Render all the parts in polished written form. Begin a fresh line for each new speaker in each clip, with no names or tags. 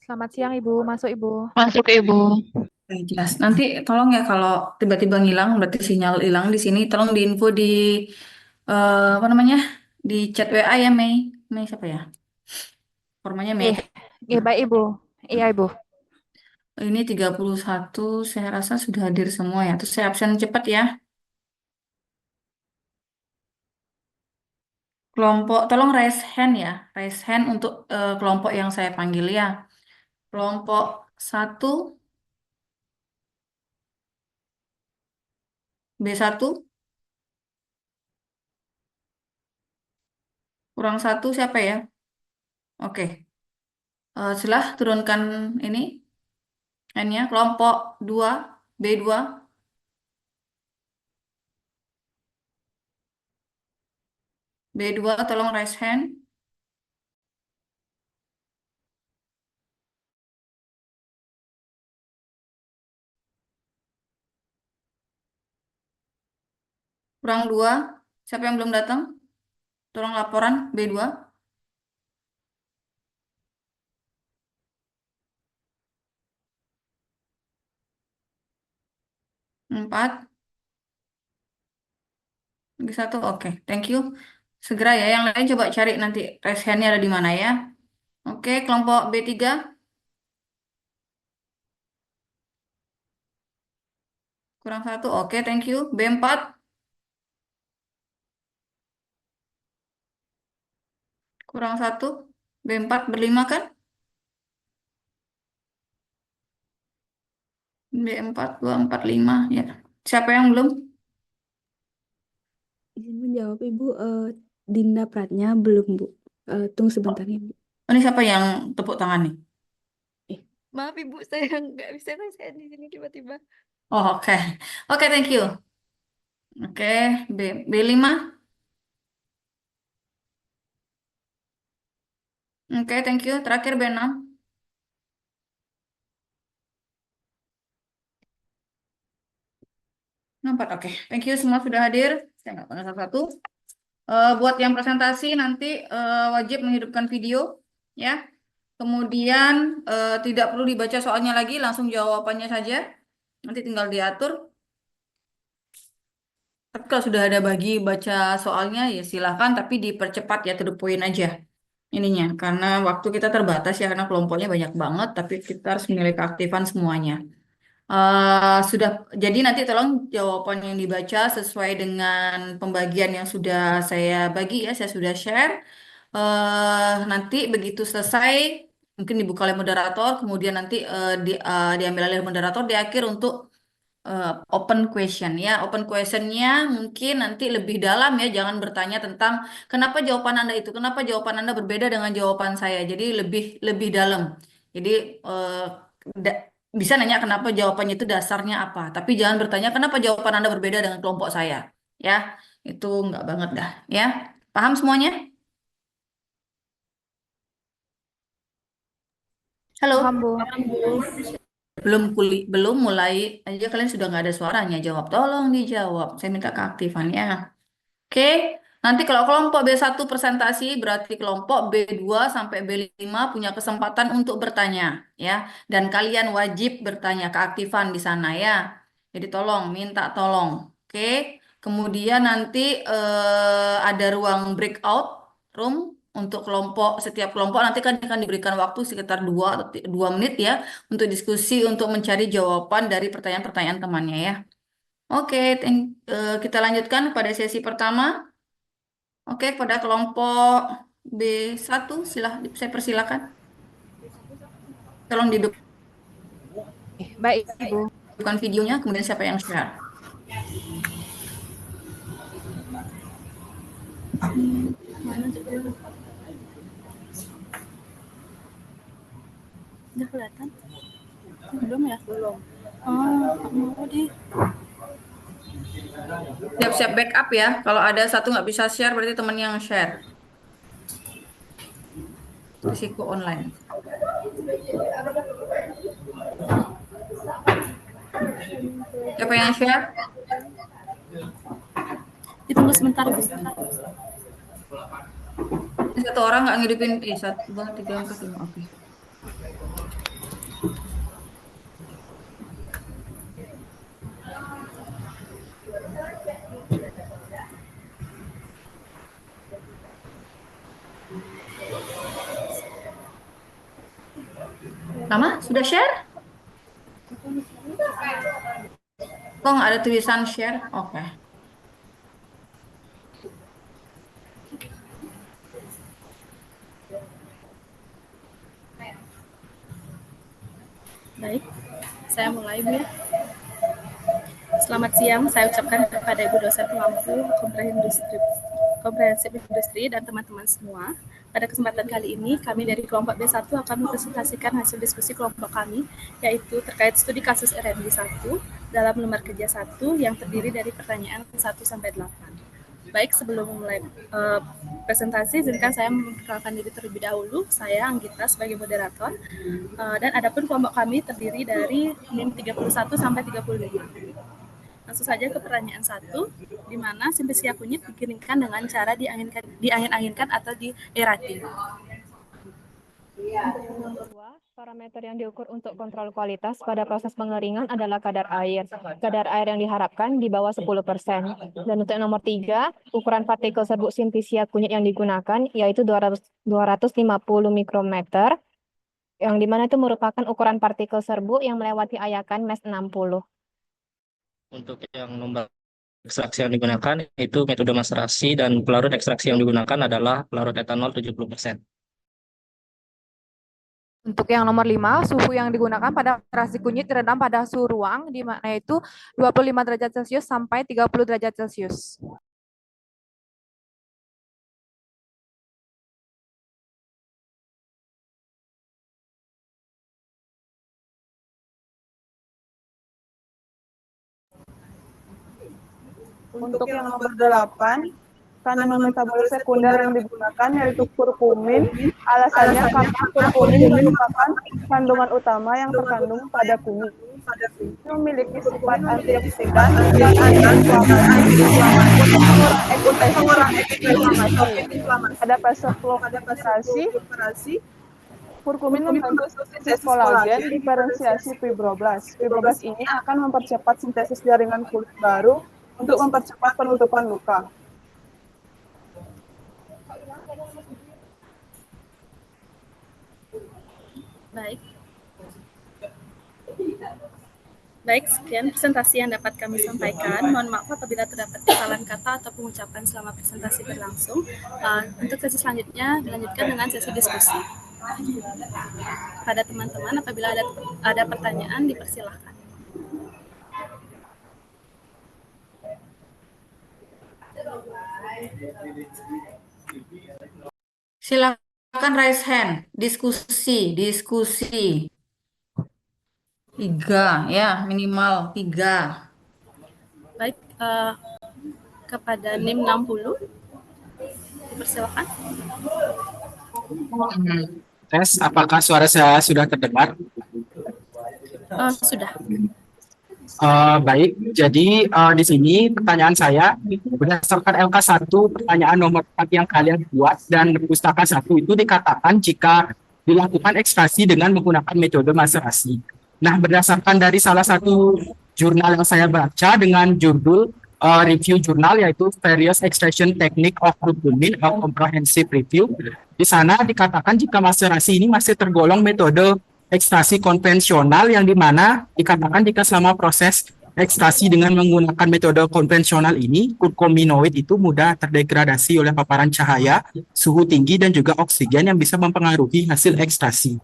Selamat siang Ibu, masuk Ibu.
Masuk Ibu.
Oke, jelas. Nanti tolong ya kalau tiba-tiba ngilang, berarti sinyal hilang di sini, tolong diinfo di apa namanya? Di chat WA ya, Mei. Mei siapa ya? Formanya Mei.
Ih, baik Ibu. Iya Ibu.
Ini 31 saya rasa sudah hadir semua ya. Terus saya absen cepat ya. Kelompok, tolong raise hand ya. Raise hand untuk kelompok yang saya panggil ya. Kelompok satu B1 kurang satu siapa ya? Oke. Setelah turunkan ini hand-nya. Kelompok 2 B2 B2 tolong raise hand. Kurang 2. Siapa yang belum datang? Tolong laporan B2. 4. Lagi satu. Oke, thank you. Segera ya. Yang lain coba cari nanti raise hand-nya ada di mana ya. Oke, kelompok B3. Kurang satu. Oke, thank you. B4. Kurang satu. B4 berlima kan? B4, 2, 4, 5. Ya. Siapa yang belum?
Izin menjawab Ibu, Dinda Pratnya belum Bu. Tunggu sebentar ya Bu.
Oh, ini siapa yang tepuk tangan nih?
Eh, Maaf Ibu, saya nggak bisa kan saya di sini tiba-tiba.
Oh, oke. Oke, thank you. Oke, B5. Oke, thank you. Terakhir B6. Empat, oke. Thank you semua sudah hadir. Saya nggak panggil satu-satu. Buat yang presentasi nanti wajib menghidupkan video, ya. Kemudian tidak perlu dibaca soalnya lagi, langsung jawabannya saja. Nanti tinggal diatur. Tapi kalau sudah ada bagi baca soalnya ya silakan, tapi dipercepat ya, to the point aja ininya. Karena waktu kita terbatas ya, karena kelompoknya banyak banget, tapi kita harus menilai keaktifan semuanya. Sudah, jadi nanti tolong jawaban yang dibaca sesuai dengan pembagian yang sudah saya bagi ya, saya sudah share. Nanti begitu selesai, mungkin dibuka oleh moderator, kemudian nanti diambil oleh moderator di akhir untuk open question ya. Open questionnya mungkin nanti lebih dalam ya, jangan bertanya tentang kenapa jawaban Anda itu, kenapa jawaban Anda berbeda dengan jawaban saya. Jadi lebih lebih dalam. Jadi da- bisa nanya kenapa jawabannya itu dasarnya apa, tapi jangan bertanya kenapa jawaban Anda berbeda dengan kelompok saya. Ya, itu nggak banget dah. Ya, paham semuanya?
Paham
Halo,
Bu.
belum mulai aja kalian sudah nggak ada suaranya. Jawab, tolong dijawab. Saya minta keaktifannya. Oke, nanti kalau kelompok B1 presentasi berarti kelompok B2 sampai B5 punya kesempatan untuk bertanya ya. Dan kalian wajib bertanya keaktifan di sana ya. Jadi tolong, minta tolong. Oke, kemudian nanti ada ruang breakout room untuk kelompok, setiap kelompok nanti kan akan diberikan waktu sekitar 2 menit ya untuk diskusi untuk mencari jawaban dari pertanyaan-pertanyaan temannya ya. Oke, kita lanjutkan pada sesi pertama. Oke, pada kelompok B1, saya persilakan. Tolong
Baik Ibu.
dihidupkan videonya, kemudian siapa yang share.
Udah kelihatan? Belum ya? Belum. Oh, mau deh.
Siap-siap backup ya. Kalau ada satu nggak bisa share, berarti teman yang share. Risiko online. Siapa yang share?
Ditunggu sebentar Bu.
Satu orang nggak ngidupin, satu, dua, tiga, empat, lima. Oke. Lama? Sudah share? Kok nggak ada tulisan share? Oke.
Baik, saya mulai Bu ya. Selamat siang, saya ucapkan kepada Ibu dosen pengampu komprehensif industri dan teman-teman semua. Pada kesempatan kali ini, kami dari kelompok B1 akan mempresentasikan hasil diskusi kelompok kami, yaitu terkait studi kasus RMD 1 dalam lembar kerja 1 yang terdiri dari pertanyaan 1-8. Baik, sebelum memulai presentasi, izinkan saya memperkenalkan diri terlebih dahulu. Saya Anggita sebagai moderator, dan adapun kelompok kami terdiri dari NIM 31 sampai 35. Langsung saja ke pertanyaan 1, di mana simpesia kunyit dikeringkan dengan cara diangin-anginkan atau diaerating.
Nomor 2, parameter yang diukur untuk kontrol kualitas pada proses pengeringan adalah kadar air. Kadar air yang diharapkan di bawah 10%. Dan untuk nomor 3, ukuran partikel serbuk simpesia kunyit yang digunakan yaitu 250 mikrometer, yang dimana itu merupakan ukuran partikel serbuk yang melewati ayakan MES 60.
Untuk yang nomor ekstraksi yang digunakan itu metode maserasi dan pelarut ekstraksi yang digunakan adalah pelarut etanol 70%.
Untuk yang nomor 5, suhu yang digunakan pada ekstraksi kunyit direndam pada suhu ruang, di mana itu 25 derajat Celcius sampai 30 derajat Celcius.
Untuk yang nomor 8, kandungan metabolit sekunder yang digunakan yaitu kurkumin. Alasannya karena kurkumin merupakan kandungan utama yang terkandung pada kunyit. Memiliki sifat antioksidan dan anti-inflamasi. Pada fase proliferasi, kurkumin membantu sintesis kolagen, diferensiasi fibroblast. Fibroblast ini akan mempercepat sintesis jaringan kulit baru untuk mempercepat penutupan luka.
Baik, sekian presentasi yang dapat kami sampaikan. Mohon maaf apabila terdapat kesalahan kata atau pengucapan selama presentasi berlangsung. Untuk sesi selanjutnya dilanjutkan dengan sesi diskusi. Pada teman-teman, apabila ada pertanyaan, dipersilahkan.
Silakan raise hand. Diskusi. 3 ya, minimal 3.
Baik, kepada NIM 60, dipersilakan.
Tes, apakah suara saya sudah terdengar?
Sudah.
Baik, jadi di sini pertanyaan saya berdasarkan LK1 pertanyaan nomor 4 yang kalian buat dan pustaka 1 itu dikatakan jika dilakukan ekstraksi dengan menggunakan metode maserasi. Nah, berdasarkan dari salah satu jurnal yang saya baca dengan judul review jurnal yaitu Various Extraction Technique of Kurkumin, a Comprehensive Review. Di sana dikatakan jika maserasi ini masih tergolong metode ekstraksi konvensional yang dimana dikatakan jika selama proses ekstraksi dengan menggunakan metode konvensional ini, kurkuminoid itu mudah terdegradasi oleh paparan cahaya, suhu tinggi, dan juga oksigen yang bisa mempengaruhi hasil ekstraksi.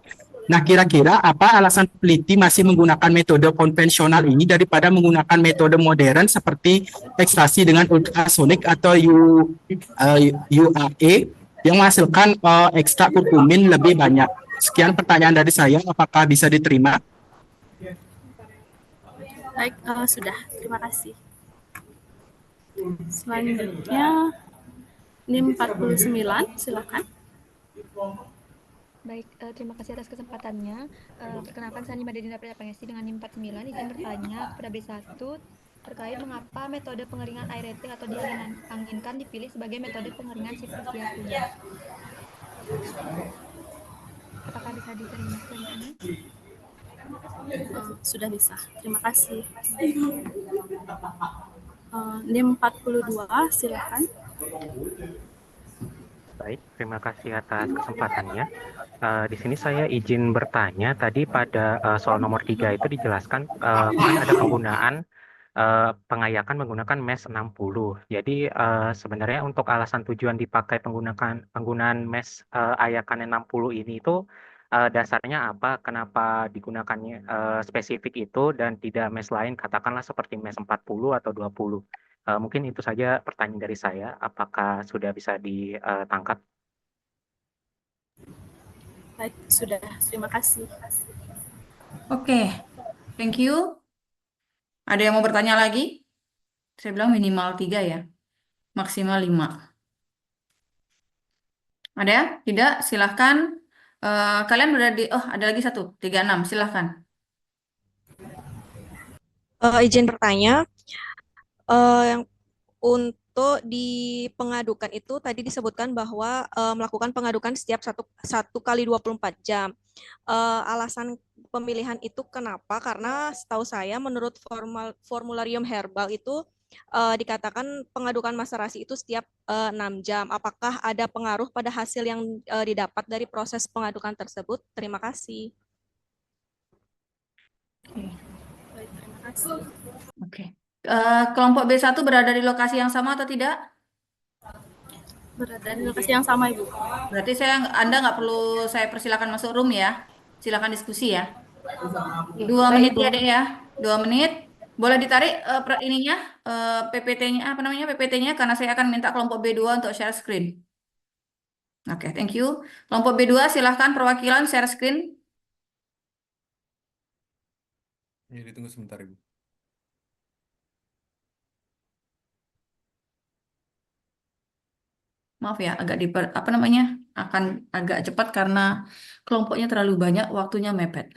Nah, kira-kira apa alasan peneliti masih menggunakan metode konvensional ini daripada menggunakan metode modern seperti ekstraksi dengan ultrasonik atau UAE yang menghasilkan ekstrak kurkumin lebih banyak? Sekian pertanyaan dari saya, apakah bisa diterima?
Baik, sudah. Terima kasih. Selanjutnya, NIM 49, silakan.
Baik, terima kasih atas kesempatannya. Perkenalkan saya Nima Dedina Pangesti dengan NIM 49. Izin bertanya kepada B1 terkait mengapa metode pengeringan aerating atau dianginkan dipilih sebagai metode pengeringan simpesia kunyit. Apakah bisa diterima pertanyaannya?
Sudah bisa. Terima kasih. NIM 42, silakan.
Baik, terima kasih atas kesempatannya. Di sini saya izin bertanya, tadi pada soal nomor 3 itu dijelaskan kan ada penggunaan pengayakan menggunakan MES 60. Jadi sebenarnya untuk alasan tujuan dipakai penggunaan MES ayakan 60 ini itu dasarnya apa? Kenapa digunakannya spesifik itu dan tidak MES lain, katakanlah seperti MES 40 atau 20? Mungkin itu saja pertanyaan dari saya. Apakah sudah bisa ditangkap?
Baik, sudah. Terima kasih.
Oke, thank you. Ada yang mau bertanya lagi? Saya bilang minimal 3 ya, maksimal 5. Ada ya? Tidak? Silahkan. Kalian udah oh ada lagi satu, 36. Silahkan.
Izin bertanya, yang untuk di pengadukan itu tadi disebutkan bahwa melakukan pengadukan setiap satu kali 24 jam. Alasan pemilihan itu kenapa? Karena setahu saya menurut formularium herbal itu dikatakan pengadukan maserasi itu setiap 6 jam. Apakah ada pengaruh pada hasil yang didapat dari proses pengadukan tersebut? Terima kasih.
Baik, terima kasih.
Oke. Kelompok B1 berada di lokasi yang sama atau tidak?
Berada di lokasi yang sama, Ibu.
Berarti Anda nggak perlu saya persilakan masuk room ya. Silakan diskusi ya. 2 menit ya, Dek ya. 2 menit. Boleh ditarik ininya, PPT-nya, apa namanya, PPT-nya, karena saya akan minta kelompok B2 untuk share screen. Oke, thank you. Kelompok B2 silahkan perwakilan share screen.
Ya, ditunggu sebentar, Ibu.
Maaf ya, agak apa namanya, akan agak cepat karena kelompoknya terlalu banyak, waktunya mepet.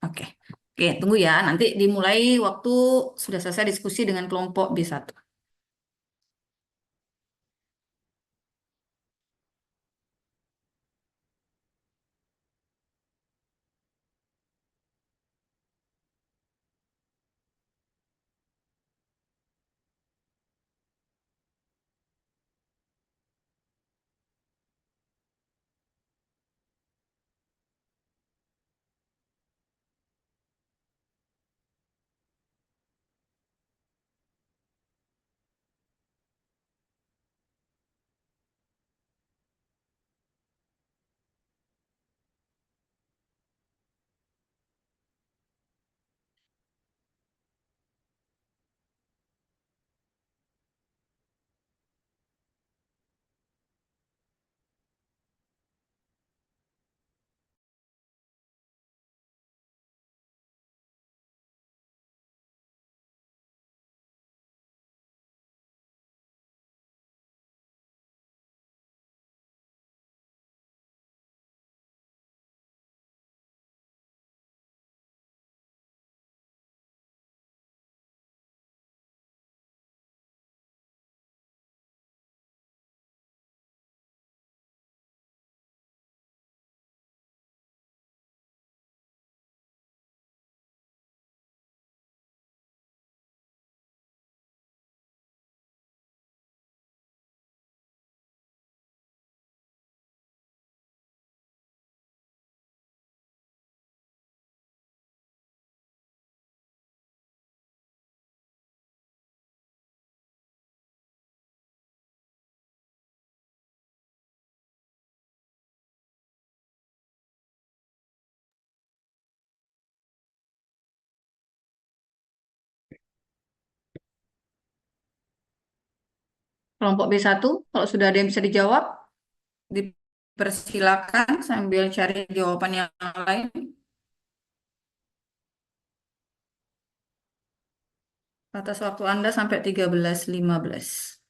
Oke. Oke, tunggu ya. Nanti dimulai waktu sudah selesai diskusi dengan kelompok B1. Kelompok B1, kalau sudah ada yang bisa dijawab, dipersilakan sambil cari jawaban yang lain. Batas waktu Anda sampai 13.15.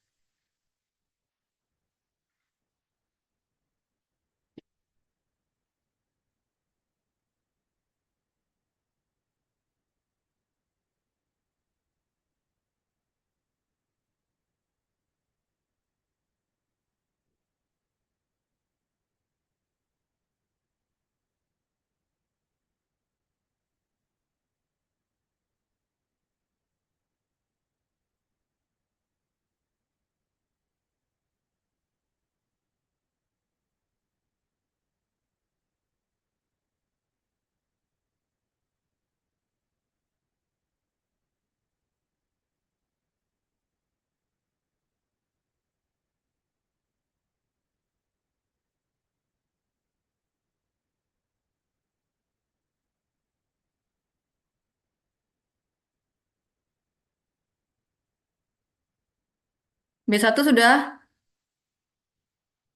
B1 sudah?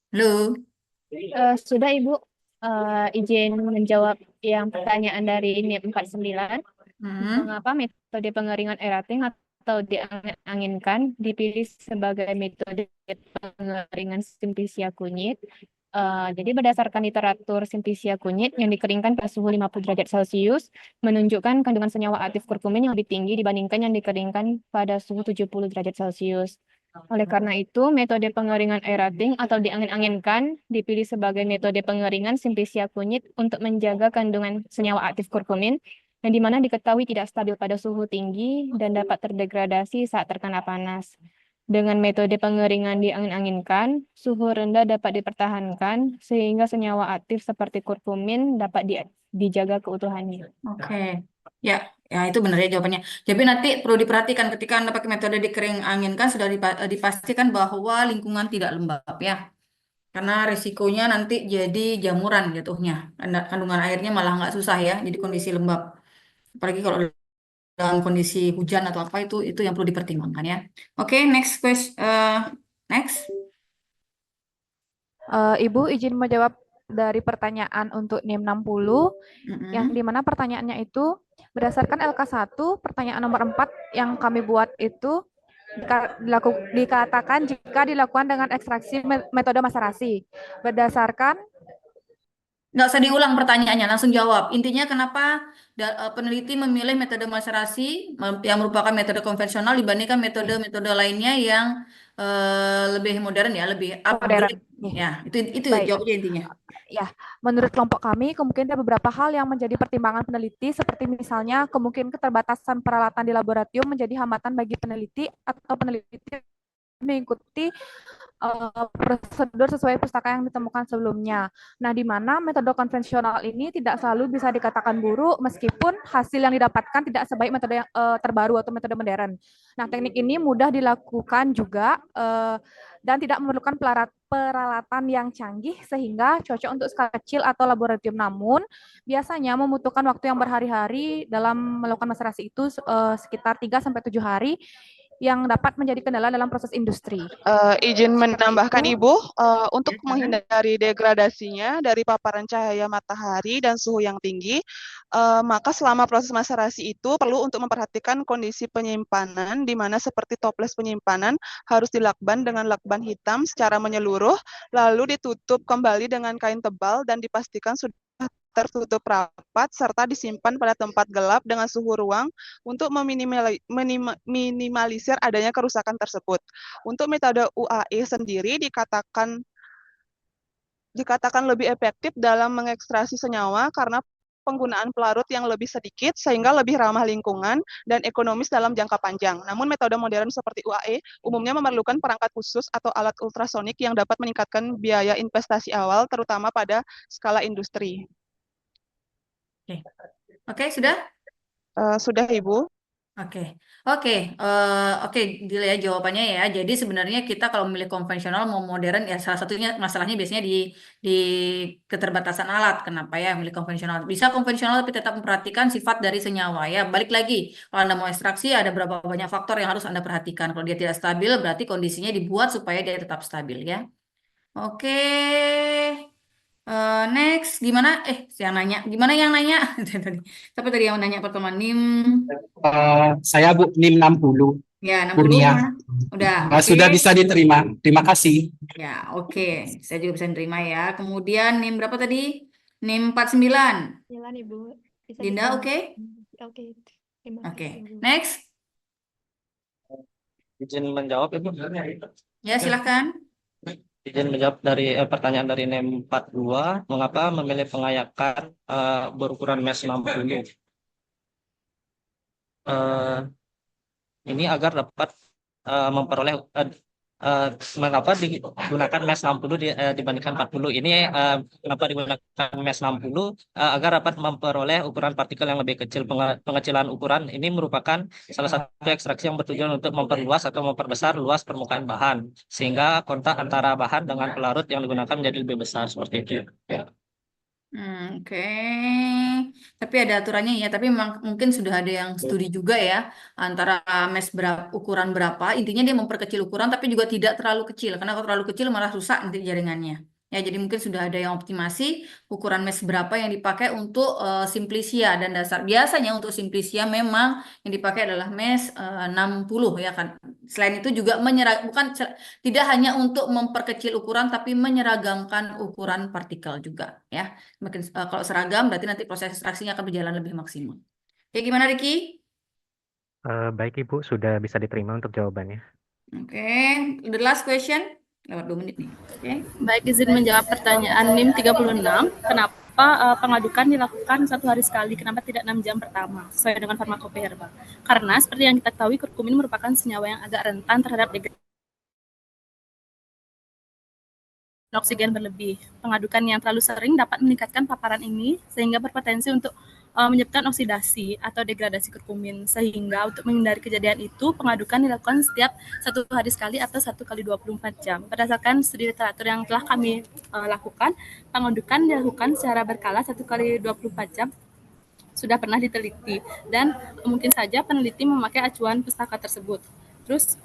Halo?
Sudah Ibu. Izin menjawab yang pertanyaan dari NIM 49. Mengapa metode pengeringan aerating atau diangin-anginkan dipilih sebagai metode pengeringan Simplicia kunyit? Jadi berdasarkan literatur Simplicia kunyit yang dikeringkan pada suhu 50 derajat Celcius menunjukkan kandungan senyawa aktif kurkumin yang lebih tinggi dibandingkan yang dikeringkan pada suhu 70 derajat Celcius. Oleh karena itu, metode pengeringan aerating atau diangin-anginkan dipilih sebagai metode pengeringan Simplicia kunyit untuk menjaga kandungan senyawa aktif kurkumin yang dimana diketahui tidak stabil pada suhu tinggi dan dapat terdegradasi saat terkena panas. Dengan metode pengeringan diangin-anginkan, suhu rendah dapat dipertahankan sehingga senyawa aktif seperti kurkumin dapat dijaga keutuhannya.
Oke. Ya, itu benar ya jawabannya. Jadi nanti perlu diperhatikan ketika Anda pakai metode dikering anginkan sudah dipastikan bahwa lingkungan tidak lembab ya. Karena risikonya nanti jadi jamuran jatuhnya. Kandungan airnya malah nggak susah ya, jadi kondisi lembab. Apalagi kalau dalam kondisi hujan atau apa itu yang perlu dipertimbangkan ya. Oke, next question. Next.
Ibu izin menjawab dari pertanyaan untuk NIM 60, yang dimana pertanyaannya itu berdasarkan LK1, pertanyaan nomor 4 yang kami buat itu dikatakan jika dilakukan dengan ekstraksi metode maserasi. Berdasarkan
Nggak usah diulang pertanyaannya, langsung jawab. Intinya kenapa peneliti memilih metode maserasi yang merupakan metode konvensional dibandingkan metode-metode lainnya yang lebih modern ya, lebih upgrade. Ya, itu
Baik.
jawabnya intinya.
Ya, menurut kelompok kami, kemungkinan ada beberapa hal yang menjadi pertimbangan peneliti, seperti misalnya kemungkinan keterbatasan peralatan di laboratorium menjadi hambatan bagi peneliti atau peneliti mengikuti prosedur sesuai pustaka yang ditemukan sebelumnya. Nah, di mana metode konvensional ini tidak selalu bisa dikatakan buruk, meskipun hasil yang didapatkan tidak sebaik metode yang terbaru atau metode modern. Nah, teknik ini mudah dilakukan juga dan tidak memerlukan peralatan yang canggih sehingga cocok untuk skala kecil atau laboratorium. Namun, biasanya membutuhkan waktu yang berhari-hari dalam melakukan maserasi itu sekitar 3-7 hari yang dapat menjadi kendala dalam proses industri.
Izin menambahkan Ibu, untuk menghindari degradasinya dari paparan cahaya matahari dan suhu yang tinggi, maka selama proses maserasi itu perlu untuk memperhatikan kondisi penyimpanan, di mana seperti toples penyimpanan harus dilakban dengan lakban hitam secara menyeluruh, lalu ditutup kembali dengan kain tebal dan dipastikan sudah tertutup rapat serta disimpan pada tempat gelap dengan suhu ruang untuk meminimalisir adanya kerusakan tersebut. Untuk metode UAE sendiri dikatakan lebih efektif dalam mengekstraksi senyawa karena penggunaan pelarut yang lebih sedikit sehingga lebih ramah lingkungan dan ekonomis dalam jangka panjang. Namun metode modern seperti UAE umumnya memerlukan perangkat khusus atau alat ultrasonik yang dapat meningkatkan biaya investasi awal terutama pada skala industri.
Oke, sudah?
Sudah, Ibu.
Oke, Dila ya jawabannya ya. Jadi sebenarnya kita kalau memilih konvensional mau modern ya salah satunya masalahnya biasanya di keterbatasan alat. Kenapa ya memilih konvensional? Bisa konvensional tapi tetap memperhatikan sifat dari senyawa ya. Balik lagi, kalau Anda mau ekstraksi ada berapa banyak faktor yang harus Anda perhatikan. Kalau dia tidak stabil berarti kondisinya dibuat supaya dia tetap stabil ya. Oke. Next, gimana? Yang nanya, gimana yang nanya? Siapa tadi yang nanya pertama? NIM?
Saya Bu, NIM 60.
Ya, 60
Kurnia.
Udah.
Sudah bisa diterima. Terima kasih.
Ya, oke. Saya juga bisa diterima ya. Kemudian NIM berapa tadi? NIM 49.
Jalan Ibu. Bisa
Dinda,
diterima.
oke?
Oke. Terima
Oke.
kasih, Ibu.
Next.
Izin menjawab Ibu.
Ya, silahkan.
Izin menjawab dari pertanyaan dari NIM 42, mengapa memilih pengayakan berukuran mesh 60? Ini agar dapat memperoleh mengapa digunakan mesh 60 dibandingkan 40. Ini kenapa digunakan mesh 60 agar dapat memperoleh ukuran partikel yang lebih kecil. Pengecilan ukuran ini merupakan salah satu ekstraksi yang bertujuan untuk memperluas atau memperbesar luas permukaan bahan sehingga kontak antara bahan dengan pelarut yang digunakan menjadi lebih besar seperti itu. Ya.
Oke. Tapi ada aturannya ya. Tapi memang mungkin sudah ada yang studi juga ya antara mesh ukuran berapa. Intinya dia memperkecil ukuran tapi juga tidak terlalu kecil. Karena kalau terlalu kecil malah rusak nanti jaringannya. Ya, jadi mungkin sudah ada yang optimasi ukuran mesh berapa yang dipakai untuk simplisia dan dasar. Biasanya untuk simplisia memang yang dipakai adalah mesh 60 ya kan. Selain itu juga tidak hanya untuk memperkecil ukuran tapi menyeragamkan ukuran partikel juga ya. Kalau seragam berarti nanti proses ekstraksinya akan berjalan lebih maksimal. Oke, gimana Ricky?
Baik Ibu, sudah bisa diterima untuk jawabannya.
Oke, the last question. Lewat 2 menit nih. Oke.
Baik, izin menjawab pertanyaan NIM 36. Kenapa pengadukan dilakukan 1 hari sekali? Kenapa tidak 6 jam pertama sesuai dengan farmakope herbal? Karena seperti yang kita ketahui, kurkumin merupakan senyawa yang agak rentan terhadap degradasi oksigen berlebih. Pengadukan yang terlalu sering dapat meningkatkan paparan ini sehingga berpotensi untuk menyebabkan oksidasi atau degradasi kurkumin. Sehingga untuk menghindari kejadian itu, pengadukan dilakukan setiap 1 hari sekali atau 1 kali 24 jam. Berdasarkan studi literatur yang telah kami lakukan, pengadukan dilakukan secara berkala 1 kali 24 jam sudah pernah diteliti dan mungkin saja peneliti memakai acuan pustaka tersebut. Terus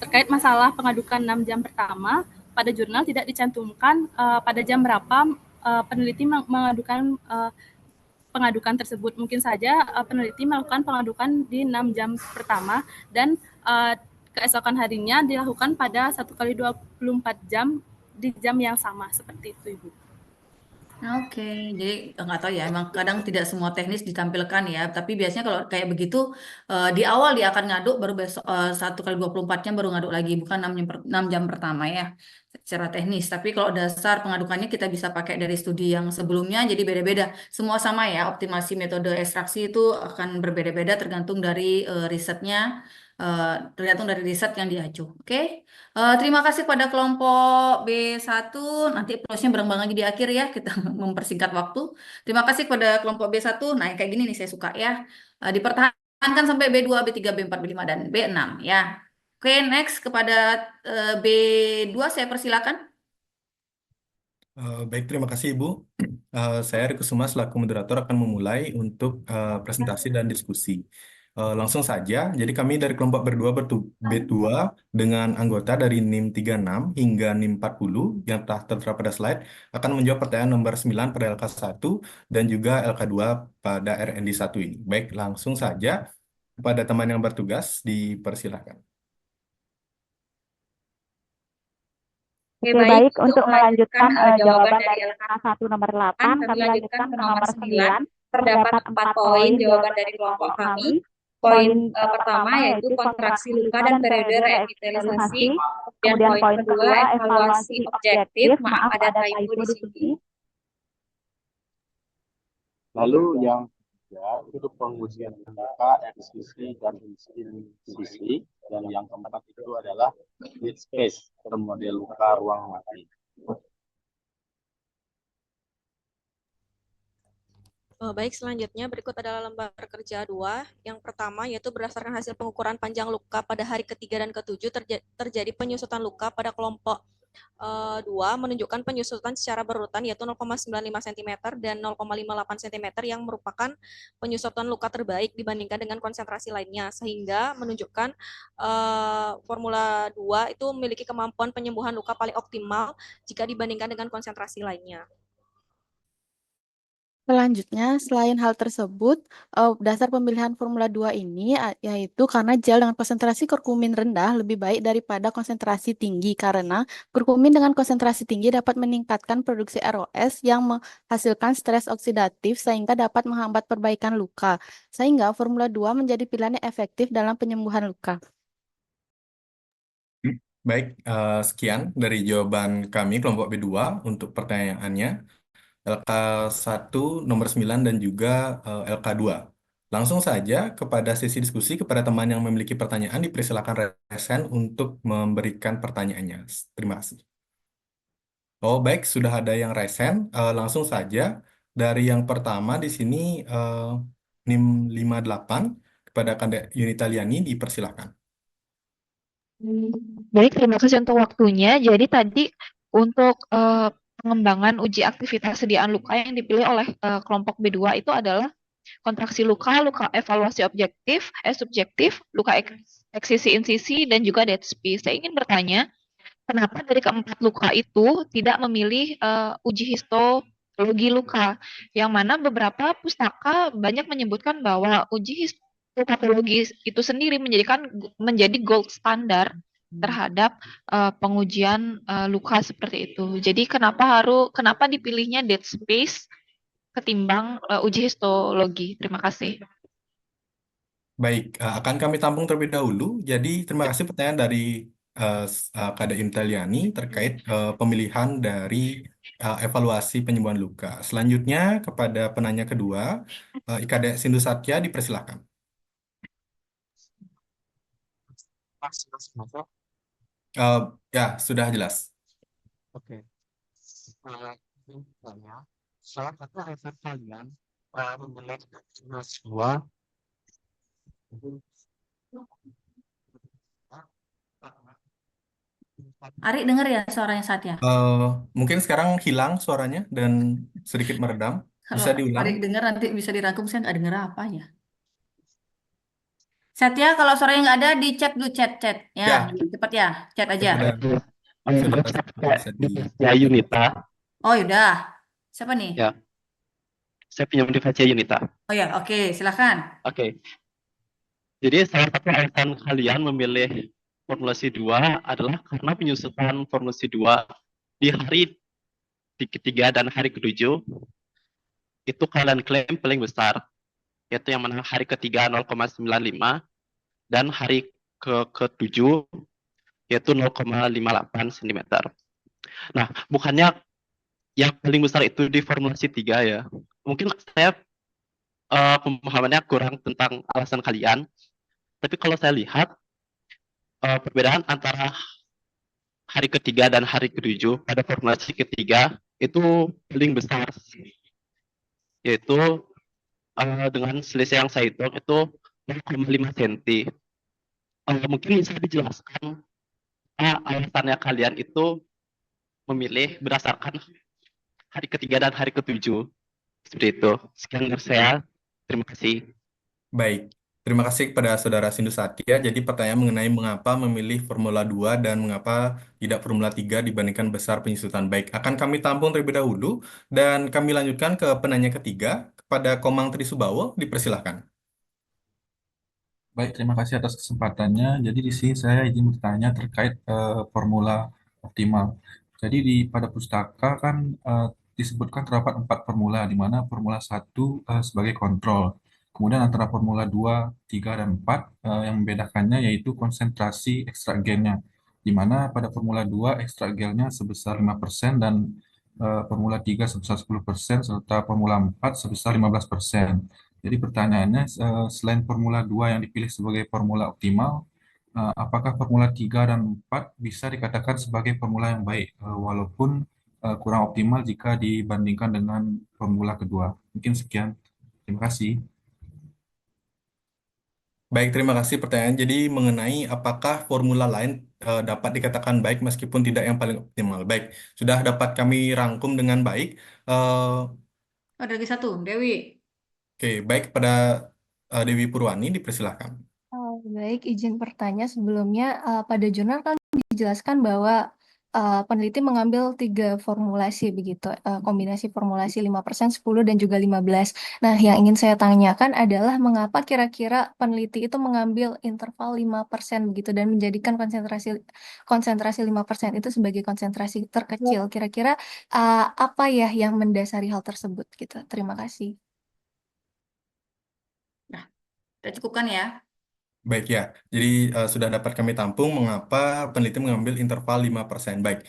terkait masalah pengadukan 6 jam pertama, pada jurnal tidak dicantumkan pada jam berapa peneliti mengadukan pengadukan tersebut. Mungkin saja peneliti melakukan pengadukan di 6 jam pertama dan keesokan harinya dilakukan pada 1 kali 24 jam di jam yang sama. Seperti itu, Ibu.
Oke, jadi nggak tahu ya, emang kadang tidak semua teknis ditampilkan ya, tapi biasanya kalau kayak begitu di awal dia akan ngaduk, baru besok 1 kali 24 jam baru ngaduk lagi, bukan 6 jam pertama ya, secara teknis. Tapi kalau dasar pengadukannya kita bisa pakai dari studi yang sebelumnya, jadi beda-beda. Semua sama ya, optimasi metode ekstraksi itu akan berbeda-beda tergantung dari risetnya, tergantung dari riset yang diacu. Oke. Terima kasih pada kelompok B1. Nanti prosesnya bareng-bareng aja di akhir ya. Kita mempersingkat waktu. Terima kasih kepada kelompok B1. Nah, yang kayak gini nih saya suka ya. Dipertahankan sampai B2, B3, B4, B5, dan B6 ya. Oke, next kepada B2 saya persilakan.
Baik, terima kasih Ibu. Saya Riko Suma selaku moderator akan memulai untuk presentasi dan diskusi. Langsung saja, jadi kami dari kelompok B2 dengan anggota dari NIM 36 hingga NIM 40 yang telah tertera pada slide akan menjawab pertanyaan nomor 9 pada LK1 dan juga LK2 pada RND1 ini. Baik, langsung saja kepada teman yang bertugas dipersilakan.
Oke, baik. Untuk melanjutkan jawaban dari LK1 nomor 8, kami lanjutkan ke nomor 9. Terdapat 4 poin jawaban dari kelompok kami. Poin pertama yaitu kontraksi luka dan periode revitalisasi. Kemudian poin kedua, evaluasi objektif. Maaf, ada typo di sini.
Lalu yang ketiga itu pengujian luka, eksisi, dan insisi. Dan yang keempat itu adalah lead space atau model luka ruang mati.
Baik, selanjutnya berikut adalah lembar kerja 2. Yang pertama yaitu berdasarkan hasil pengukuran panjang luka pada hari ketiga dan ke-7 terjadi penyusutan luka pada kelompok 2 menunjukkan penyusutan secara berurutan yaitu 0,95 cm dan 0,58 cm yang merupakan penyusutan luka terbaik dibandingkan dengan konsentrasi lainnya, sehingga menunjukkan formula 2 itu memiliki kemampuan penyembuhan luka paling optimal jika dibandingkan dengan konsentrasi lainnya.
Selanjutnya, selain hal tersebut, dasar pemilihan Formula 2 ini yaitu karena gel dengan konsentrasi kurkumin rendah lebih baik daripada konsentrasi tinggi karena kurkumin dengan konsentrasi tinggi dapat meningkatkan produksi ROS yang menghasilkan stres oksidatif sehingga dapat menghambat perbaikan luka. Sehingga Formula 2 menjadi pilihan yang efektif dalam penyembuhan luka.
Baik, sekian dari jawaban kami kelompok B2 untuk pertanyaannya. LK1 nomor 9 dan juga LK2. Langsung saja kepada sesi diskusi kepada teman yang memiliki pertanyaan dipersilakan resen untuk memberikan pertanyaannya. Terima kasih. Oh baik, sudah ada yang resen. Langsung saja dari yang pertama di sini NIM 58 kepada Kanda Yunitaliani dipersilakan.
Baik, terima kasih untuk waktunya. Jadi tadi untuk pengembangan uji aktivitas sediaan luka yang dipilih oleh kelompok B2 itu adalah kontraksi luka, luka evaluasi subjektif, luka eksisi insisi, dan juga dead space. Saya ingin bertanya, kenapa dari keempat luka itu tidak memilih uji histologi luka, yang mana beberapa pustaka banyak menyebutkan bahwa uji histopatologi itu sendiri menjadi gold standar terhadap pengujian luka seperti itu. Jadi kenapa dipilihnya dead space ketimbang uji histologi? Terima kasih.
Baik, akan kami tampung terlebih dahulu. Jadi terima kasih pertanyaan dari Kade Inteliani terkait pemilihan dari evaluasi penyembuhan luka. Selanjutnya kepada penanya kedua, Ikade Sindu Satya dipersilakan. Ya, sudah jelas.
Oke. Salah satu alasan kalian memilih dua.
Ari dengar ya suaranya Satya?
Mungkin sekarang hilang suaranya dan sedikit meredam.
Kalau
Bisa diulang?
Ari dengar nanti bisa dirangkum, saya nggak dengar apa ya. Satya, kalau suaranya nggak ada di chat dulu, chat ya,
Ya,
cepat ya, chat aja.
Bisa di.
Ya, Yunita.
Oh yaudah, siapa nih?
Ya, saya punya motivasi Yunita.
Oh ya, oke, silakan.
Oke. Jadi salah satu alasan kalian memilih formulasi 2 adalah karena penyusutan formulasi 2 di hari ketiga dan hari ketujuh itu kalian klaim paling besar, yaitu yang mana hari ketiga 0,95 dan hari ketujuh yaitu 0,58 cm. Nah, bukannya yang paling besar itu di formulasi 3 ya. Mungkin saya pemahamannya kurang tentang alasan kalian, tapi kalau saya lihat perbedaan antara hari ketiga dan hari ketujuh pada formulasi ketiga itu paling besar, yaitu dengan selisih yang saya hitung itu 0,5 cm. Mungkin bisa dijelaskan alasannya kalian itu memilih berdasarkan hari ketiga dan hari ketujuh. Seperti itu. Sekian dari saya. Terima kasih.
Baik, terima kasih kepada Saudara Sindu Satya. Jadi pertanyaan mengenai mengapa memilih Formula 2 dan mengapa tidak Formula 3 dibandingkan besar penyusutan. Baik, akan kami tampung terlebih dahulu dan kami lanjutkan ke penanya ketiga, kepada Komang Trisubawo, dipersilahkan.
Baik, terima kasih atas kesempatannya. Jadi di sini saya izin bertanya terkait formula optimal. Jadi pada pustaka kan disebutkan terdapat 4 formula, di mana formula 1 sebagai kontrol. Kemudian antara formula 2, 3, dan 4 yang membedakannya yaitu konsentrasi ekstrak gelnya, di mana pada formula 2 ekstrak gelnya sebesar 5% dan formula 3 sebesar 10%, serta formula 4 sebesar 15%. Jadi pertanyaannya, selain Formula 2 yang dipilih sebagai formula optimal, apakah Formula 3 dan 4 bisa dikatakan sebagai formula yang baik, walaupun kurang optimal jika dibandingkan dengan formula kedua? Mungkin sekian. Terima kasih.
Baik, terima kasih pertanyaan. Jadi mengenai apakah formula lain dapat dikatakan baik meskipun tidak yang paling optimal. Baik, sudah dapat kami rangkum dengan baik.
Ada lagi satu, Dewi.
Oke, baik, pada Dewi Purwani dipersilahkan.
Baik, izin bertanya sebelumnya, pada jurnal kan dijelaskan bahwa peneliti mengambil 3 formulasi begitu, kombinasi formulasi 5%, 10, dan juga 15. Nah, yang ingin saya tanyakan adalah mengapa kira-kira peneliti itu mengambil interval 5% begitu dan menjadikan konsentrasi 5% itu sebagai konsentrasi terkecil. Kira-kira apa ya yang mendasari hal tersebut gitu. Terima kasih.
Nah, kita cukupkan ya.
Baik ya, jadi sudah dapat kami tampung mengapa peneliti mengambil interval 5%. Baik,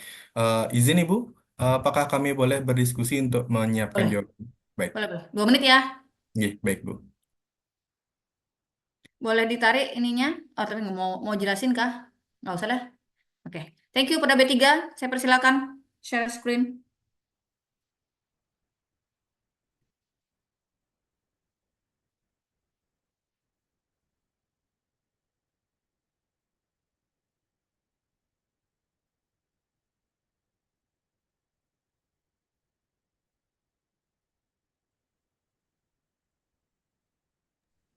izin Ibu, apakah kami boleh berdiskusi untuk menyiapkan
Boleh.
jawaban? Baik,
Boleh. 2 menit ya.
baik Bu.
Boleh ditarik ininya? Oh, tapi nggak mau jelasin kah? Nggak usah lah. Oke. Thank you pada B3. Saya persilakan share screen.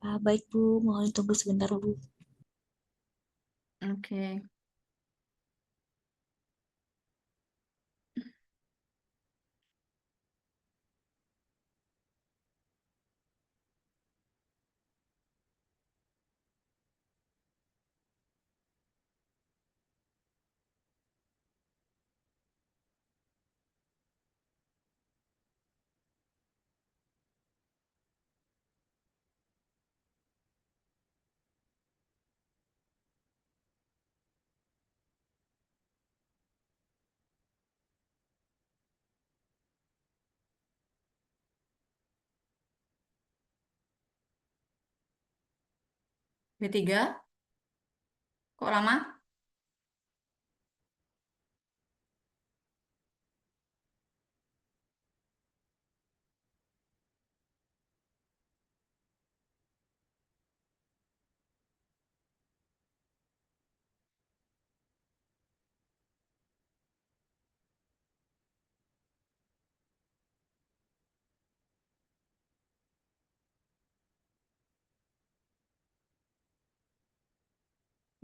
Baik Bu, mohon tunggu sebentar Bu.
Oke. B3, kok lama?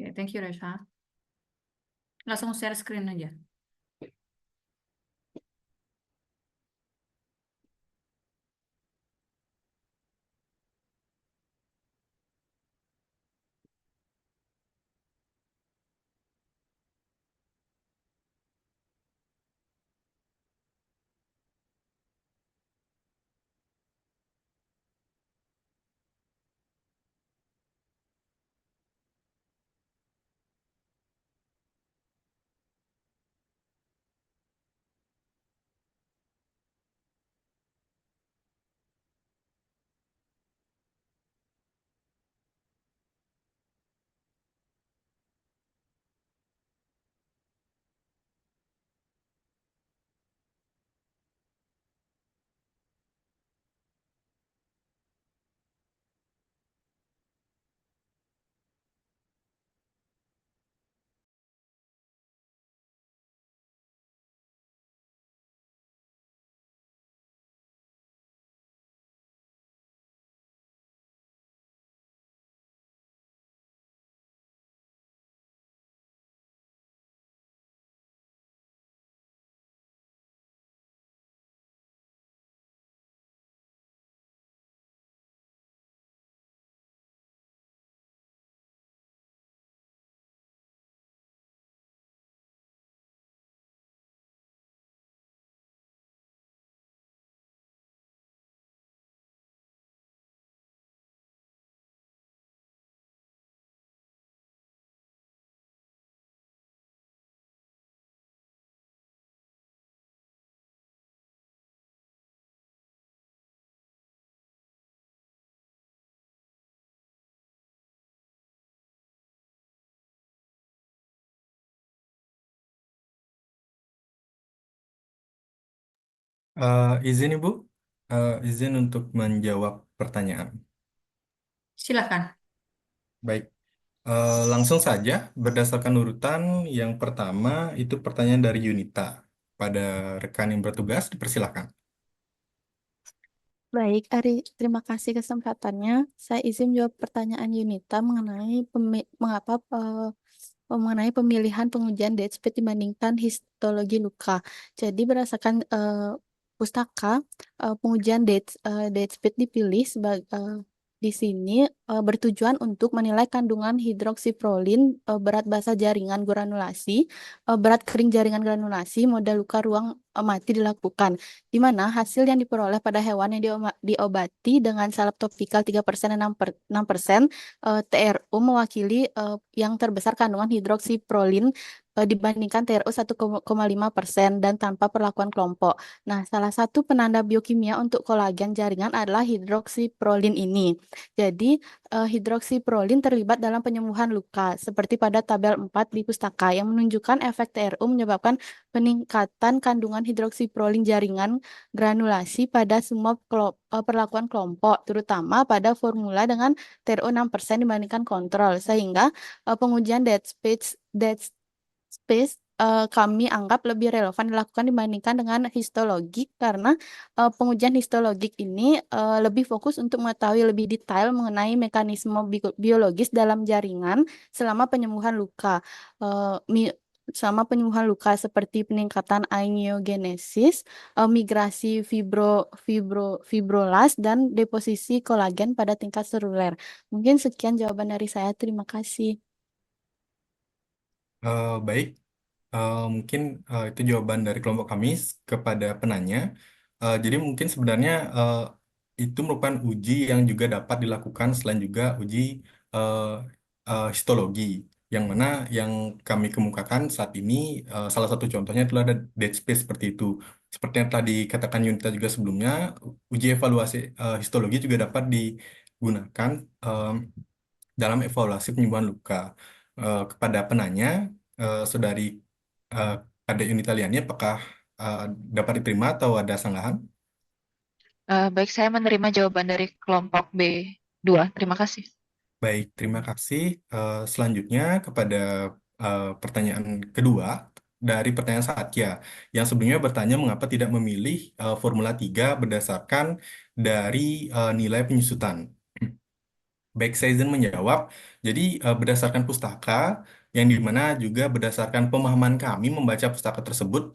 Ya, thank you Reza. Langsung share screen aja.
Izin Ibu, izin untuk menjawab pertanyaan.
Silahkan.
Baik, langsung saja berdasarkan urutan yang pertama itu pertanyaan dari Yunita. Pada rekan yang bertugas, dipersilakan.
Baik, Ari, terima kasih kesempatannya. Saya izin jawab pertanyaan Yunita mengenai mengapa mengenai pemilihan pengujian dead speed dibandingkan histologi luka. Jadi berdasarkan pustaka, pengujian dead speed dipilih sebagai di sini bertujuan untuk menilai kandungan hidroksiprolin, berat basa jaringan granulasi, berat kering jaringan granulasi, modal luka ruang mati dilakukan, di mana hasil yang diperoleh pada hewan yang diobati dengan salep topikal 3% dan 6%, TRU mewakili yang terbesar kandungan hidroksiprolin dibandingkan TRU 1,5% dan tanpa perlakuan kelompok. Nah, salah satu penanda biokimia untuk kolagen jaringan adalah hidroksiprolin ini. Jadi, hidroksiprolin terlibat dalam penyembuhan luka, seperti pada tabel 4 di pustaka, yang menunjukkan efek TRU menyebabkan peningkatan kandungan hidroksiprolin jaringan granulasi pada semua perlakuan kelompok, terutama pada formula dengan TRU 6% dibandingkan kontrol, sehingga pengujian dead space kami anggap lebih relevan dilakukan dibandingkan dengan histologik karena pengujian histologik ini lebih fokus untuk mengetahui lebih detail mengenai mekanisme biologis dalam jaringan selama penyembuhan luka. Selama penyembuhan luka seperti peningkatan angiogenesis, migrasi fibrolas, dan deposisi kolagen pada tingkat seluler. Mungkin sekian jawaban dari saya. Terima kasih.
Baik, mungkin itu jawaban dari kelompok kami kepada penanya. Jadi mungkin sebenarnya itu merupakan uji yang juga dapat dilakukan selain juga uji eh, histologi, yang mana yang kami kemukakan saat ini salah satu contohnya adalah ada dead space seperti itu. Seperti yang telah dikatakan Yunita juga sebelumnya, uji evaluasi histologi juga dapat digunakan dalam evaluasi penyembuhan luka. Kepada penanya, Saudari Kadek Yunita Liani, apakah dapat diterima atau ada sanggahan?
Baik, saya menerima jawaban dari kelompok B2. Terima kasih.
Baik, terima kasih. Selanjutnya kepada pertanyaan kedua dari pertanyaan Satya, yang sebelumnya bertanya mengapa tidak memilih Formula 3 berdasarkan dari nilai penyusutan. Baik, saya izin menjawab. Jadi berdasarkan pustaka, yang dimana juga berdasarkan pemahaman kami membaca pustaka tersebut,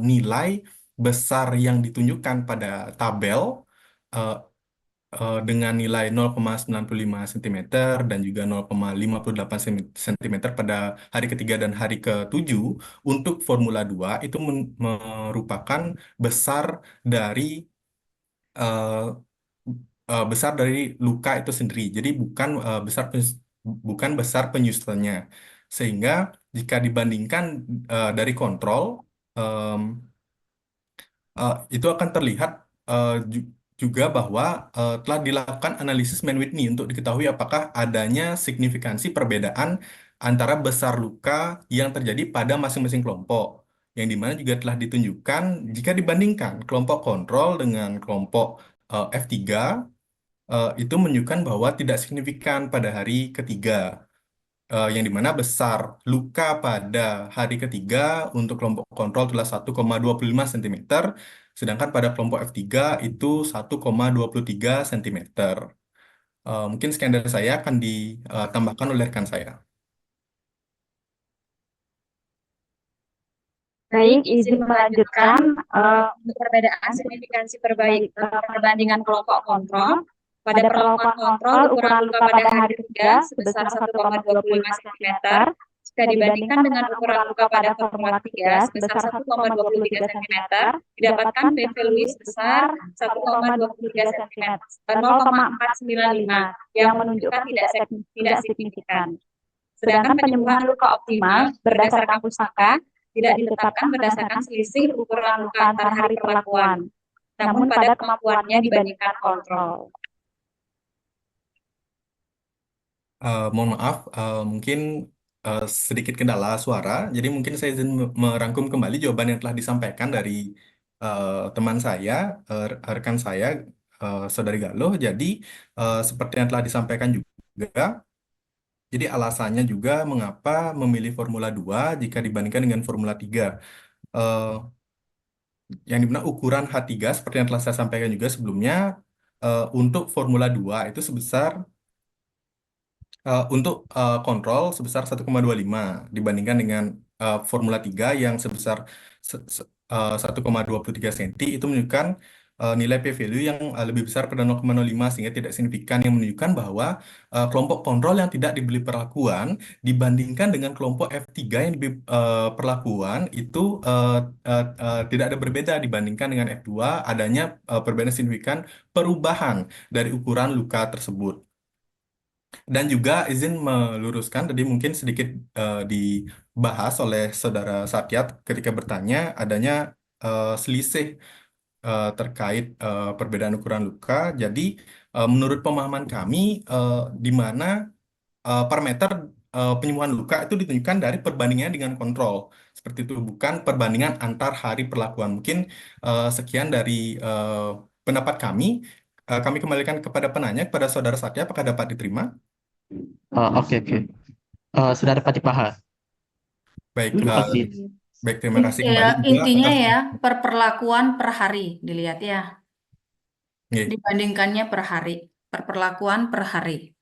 nilai besar yang ditunjukkan pada tabel eh, dengan nilai 0,95 cm dan juga 0,58 cm pada hari ketiga dan hari ke-7 untuk Formula 2 itu merupakan besar dari besar dari luka itu sendiri. Jadi bukan besar penyusutannya. Sehingga jika dibandingkan dari kontrol, em, itu akan terlihat juga bahwa telah dilakukan analisis Mann-Whitney untuk diketahui apakah adanya signifikansi perbedaan antara besar luka yang terjadi pada masing-masing kelompok. Yang dimana juga telah ditunjukkan jika dibandingkan kelompok kontrol dengan kelompok F3, itu menunjukkan bahwa tidak signifikan pada hari ketiga, yang dimana besar luka pada hari ketiga untuk kelompok kontrol adalah 1,25 cm, sedangkan pada kelompok F3 itu 1,23 cm. Mungkin sekian dari saya akan ditambahkan oleh rekan saya.
Baik, izin melanjutkan untuk perbedaan signifikansi perbandingan kelompok kontrol. Pada kelompok kontrol, ukuran luka pada hari ketiga sebesar 1,25 cm jika dibandingkan dengan ukuran luka pada Formula 3 sebesar 1,23 cm, didapatkan p-value sebesar 1,23 cm, 0,495 yang menunjukkan tidak signifikan. Sedangkan penyembuhan luka optimal berdasarkan pustaka tidak ditetapkan berdasarkan selisih ukuran luka antar hari perlakuan, namun pada kemampuannya dibandingkan kontrol.
Mohon maaf, mungkin sedikit kendala suara. Jadi mungkin saya izin merangkum kembali jawaban yang telah disampaikan dari teman saya, rekan saya, Saudari Galuh. Jadi seperti yang telah disampaikan juga, jadi alasannya juga mengapa memilih Formula 2 jika dibandingkan dengan Formula 3. Yang dimana ukuran H3 seperti yang telah saya sampaikan juga sebelumnya, untuk Formula 2 itu sebesar untuk kontrol sebesar 1,25 dibandingkan dengan Formula 3 yang sebesar 1,23 cm, itu menunjukkan nilai p-value yang lebih besar pada 0,05 sehingga tidak signifikan, yang menunjukkan bahwa kelompok kontrol yang tidak diberi perlakuan dibandingkan dengan kelompok F3 yang diberi perlakuan itu tidak ada berbeda dibandingkan dengan F2, adanya perbedaan signifikan perubahan dari ukuran luka tersebut. Dan juga izin meluruskan, tadi mungkin sedikit dibahas oleh Saudara Satyat ketika bertanya adanya selisih terkait perbedaan ukuran luka. Jadi menurut pemahaman kami, di mana parameter penyembuhan luka itu ditunjukkan dari perbandingan dengan kontrol. Seperti itu, bukan perbandingan antar hari perlakuan. Mungkin sekian dari pendapat kami. Kami kembalikan kepada penanya, kepada Saudara Satya, apakah dapat diterima?
Oke. Sudah dapat dibahas.
Baik,
Terima kasih.
baik, terima kasih kembali juga
Intinya
atas.
ya, perlakuan per hari dilihat ya.
Nggih,
Dibandingkannya per hari. Perlakuan per hari.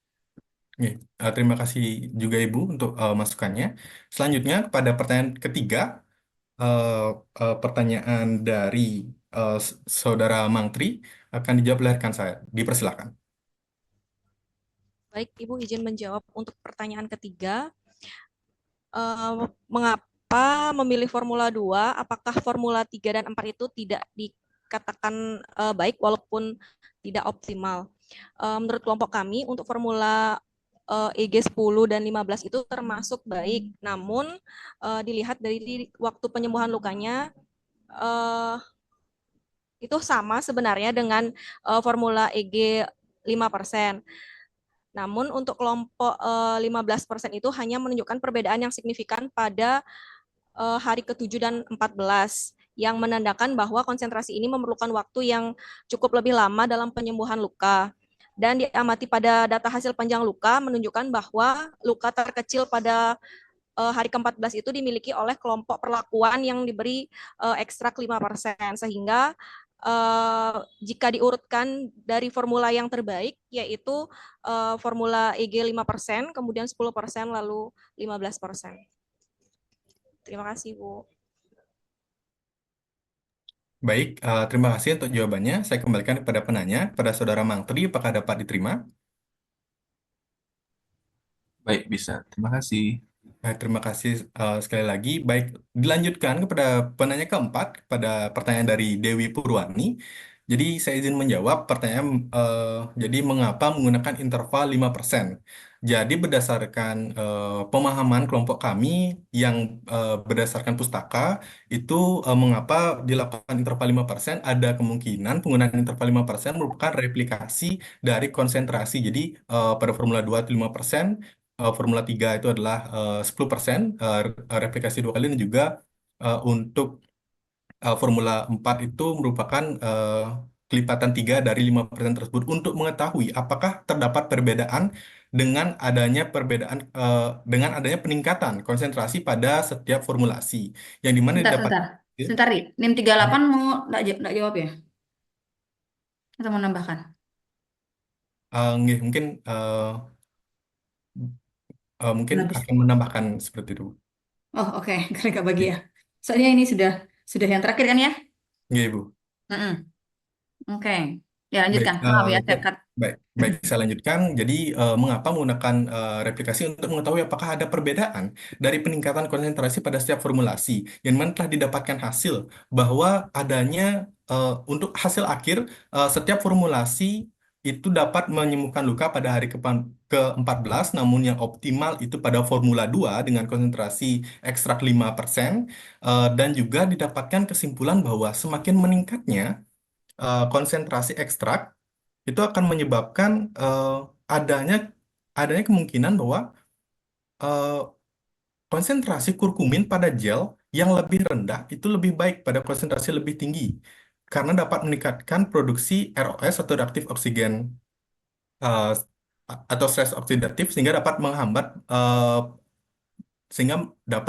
nggih. Terima kasih juga Ibu untuk masukannya. Selanjutnya pada pertanyaan ketiga, eh, pertanyaan dari Saudara Mangtri akan dijawab oleh rekan saya. Dipersilakan.
Baik, Ibu izin menjawab untuk pertanyaan ketiga. Mengapa memilih Formula 2? Apakah Formula 3 dan 4 itu tidak dikatakan baik walaupun tidak optimal? Menurut kelompok kami, untuk Formula EG 10 dan 15 itu termasuk baik. Namun, dilihat dari waktu penyembuhan lukanya, itu sama sebenarnya dengan Formula EG 5%. Namun untuk kelompok 15% itu hanya menunjukkan perbedaan yang signifikan pada hari ke-7 dan 14 yang menandakan bahwa konsentrasi ini memerlukan waktu yang cukup lebih lama dalam penyembuhan luka. Dan diamati pada data hasil panjang luka menunjukkan bahwa luka terkecil pada hari ke-14 itu dimiliki oleh kelompok perlakuan yang diberi ekstrak 5%, sehingga jika diurutkan dari formula yang terbaik, yaitu formula EG 5%, kemudian 10%, lalu 15%. Terima kasih, Bu.
Baik, terima kasih untuk jawabannya. Saya kembalikan kepada penanya, kepada Saudara Mangtri, apakah dapat diterima?
Baik, bisa. Terima kasih.
Terima kasih sekali lagi. Baik, dilanjutkan kepada penanya keempat, pada pertanyaan dari Dewi Purwani. Jadi saya izin menjawab pertanyaan, jadi mengapa menggunakan interval 5%? Jadi berdasarkan pemahaman kelompok kami yang berdasarkan pustaka, itu mengapa dilakukan interval 5%, ada kemungkinan penggunaan interval 5% merupakan replikasi dari konsentrasi. Jadi pada Formula 2 itu 5%, Formula 3 itu adalah 10%, replikasi 2 kali, dan juga untuk Formula 4 itu merupakan kelipatan 3 dari 5% tersebut, untuk mengetahui apakah terdapat perbedaan dengan adanya peningkatan konsentrasi pada setiap formulasi yang dimana didapat.
Sebentar, NIM 38 mau nggak jawab ya? Atau mau nambahkan?
Nggih, mungkin akan menambahkan seperti itu.
Oh, oke. Karena nggak bagi ya. Soalnya ini sudah yang terakhir kan ya?
Nggih, Bu.
Mm-mm. Oke. Ya, lanjutkan.
Baik,
Maaf ya, saya cut.
baik, saya lanjutkan. Jadi, mengapa menggunakan replikasi untuk mengetahui apakah ada perbedaan dari peningkatan konsentrasi pada setiap formulasi, yang mana telah didapatkan hasil bahwa adanya untuk hasil akhir setiap formulasi itu dapat menyembuhkan luka pada hari ke-14, namun yang optimal itu pada Formula 2 dengan konsentrasi ekstrak 5%, dan juga didapatkan kesimpulan bahwa semakin meningkatnya konsentrasi ekstrak itu akan menyebabkan adanya kemungkinan bahwa eh, konsentrasi kurkumin pada gel yang lebih rendah itu lebih baik pada konsentrasi lebih tinggi, karena dapat meningkatkan produksi ROS atau reaktif oksigen eh, atau stres oksidatif, sehingga dapat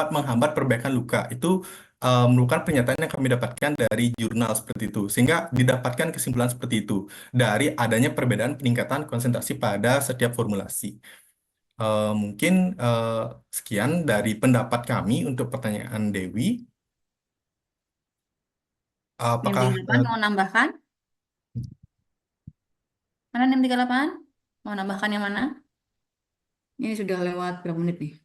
menghambat perbaikan luka. Itu merupakan pernyataan yang kami dapatkan dari jurnal seperti itu, sehingga didapatkan kesimpulan seperti itu dari adanya perbedaan peningkatan konsentrasi pada setiap formulasi. Mungkin sekian dari pendapat kami untuk pertanyaan Dewi. Apakah
NIM 38 mau nambahkan? Mana NIM 38? Mau nambahkan yang mana? Ini sudah lewat berapa menit nih?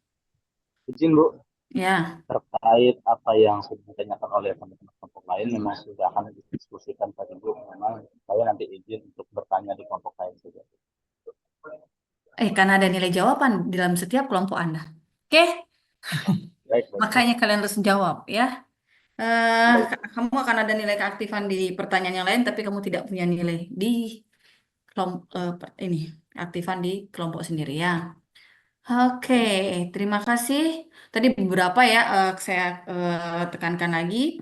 Izin, Bu.
Ya.
Terkait apa yang sudah ditanyakan oleh teman-teman kelompok lain, memang sudah akan didiskusikan tadi, Bu. Memang saya nanti izin untuk bertanya di kelompok lain saja.
Karena ada nilai jawaban di dalam setiap kelompok Anda. Oke?
Baik.
Makanya kalian harus jawab ya. Kamu akan ada nilai keaktifan di pertanyaan yang lain, tapi kamu tidak punya nilai di kelompok ini, keaktifan di kelompok sendiri ya. Oke, terima kasih. Tadi beberapa ya saya tekankan lagi.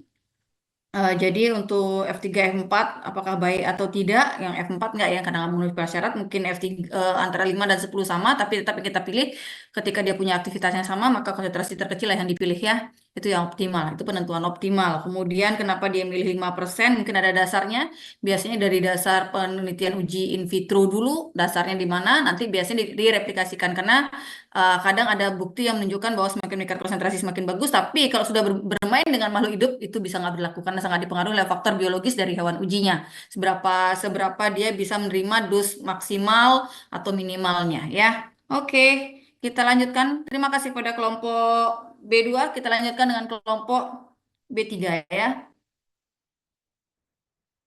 Jadi untuk F3 F4 apakah baik atau tidak? Yang F4 enggak ya karena nggak memenuhi prasyarat. Mungkin F3 antara 5 dan 10 sama tapi tetap kita pilih ketika dia punya aktivitas yang sama maka konsentrasi terkecil lah yang dipilih ya. Itu yang optimal. Itu penentuan optimal. Kemudian kenapa dia milih 5%? Mungkin ada dasarnya. Biasanya dari dasar penelitian uji in vitro dulu, dasarnya di mana nanti biasanya direplikasikan karena kadang ada bukti yang menunjukkan bahwa semakin meningkat konsentrasi semakin bagus, tapi kalau sudah bermain dengan makhluk hidup itu bisa nggak berlaku karena sangat dipengaruhi oleh faktor biologis dari hewan ujinya. Seberapa seberapa dia bisa menerima dos maksimal atau minimalnya ya. Oke, kita lanjutkan. Terima kasih pada kelompok B2. Kita lanjutkan dengan kelompok B3 ya.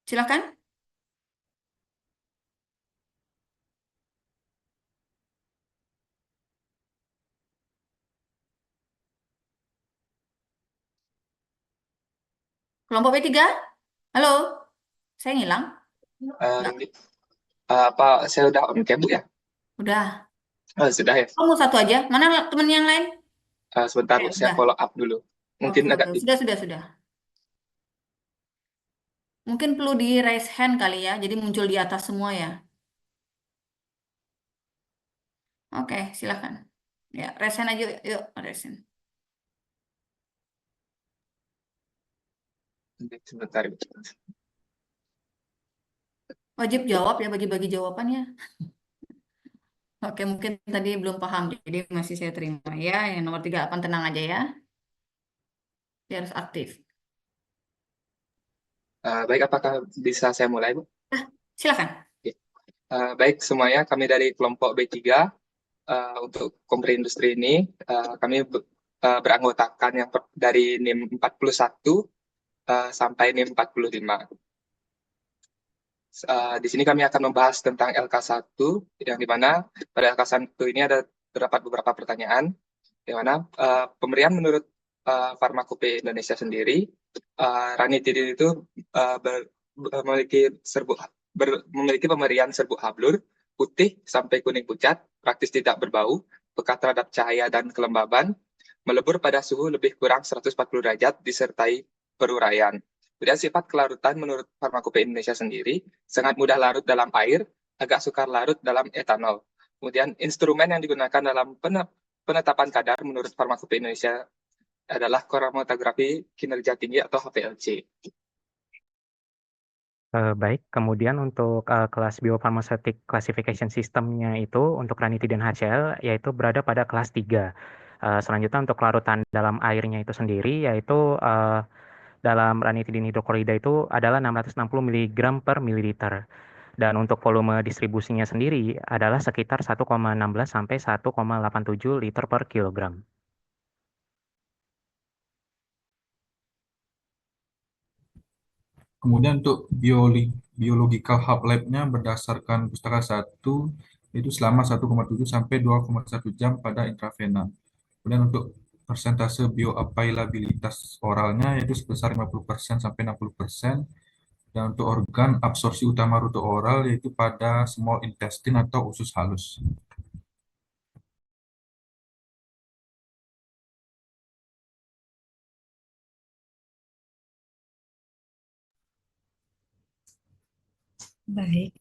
Silakan. Kelompok B3. Halo, saya ngilang.
Apa saya udah on cam Bu ya?
Udah.
Oh, sudah ya.
Kamu satu aja. Mana temen yang lain?
Sebentar Bu, saya
Udah.
follow up dulu. Mungkin
Oke,
agak
oke. Sudah. Mungkin perlu di raise hand kali ya, jadi muncul di atas semua ya. Oke, silakan. Ya, raise hand aja, yuk, raise hand.
sebentar Bu.
Wajib jawab ya, bagi-bagi jawabannya. Oke, mungkin tadi belum paham, jadi masih saya terima ya. Yang nomor 38 tenang aja ya. Dia harus aktif.
Baik, apakah bisa saya mulai Bu?
Silakan.
Oke. Baik semuanya, kami dari kelompok B3 untuk kompre industri ini kami beranggotakan yang dari NIM 41 sampai NIM 45. Di sini kami akan membahas tentang LK1 yang dimana pada LK1 ini ada terdapat beberapa pertanyaan di mana pemberian menurut Farmakope Indonesia sendiri ranitidin itu memiliki pemberian serbuk hablur putih sampai kuning pucat, praktis tidak berbau, peka terhadap cahaya dan kelembaban, melebur pada suhu lebih kurang 140 derajat disertai peruraian. Kemudian sifat kelarutan menurut Farmakope Indonesia sendiri sangat mudah larut dalam air, agak sukar larut dalam etanol. Kemudian instrumen yang digunakan dalam penetapan kadar menurut Farmakope Indonesia adalah kromatografi kinerja tinggi atau HPLC.
Baik, kemudian untuk kelas Biopharmaceutics Classification System-nya itu untuk ranitidin HCl yaitu berada pada kelas 3. Selanjutnya untuk kelarutan dalam airnya itu sendiri yaitu dalam ranitidin hidroklorida itu adalah 660 mg per mililiter. Dan untuk volume distribusinya sendiri adalah sekitar 1,16 sampai 1,87 liter per kilogram.
Kemudian untuk biological half-life-nya berdasarkan pustaka 1 itu selama 1,7 sampai 2,1 jam pada intravena. Kemudian untuk persentase bioavailabilitas oralnya yaitu sebesar 50% sampai 60%. Dan untuk organ absorpsi utama rute oral yaitu pada small intestine atau usus halus.
Baik.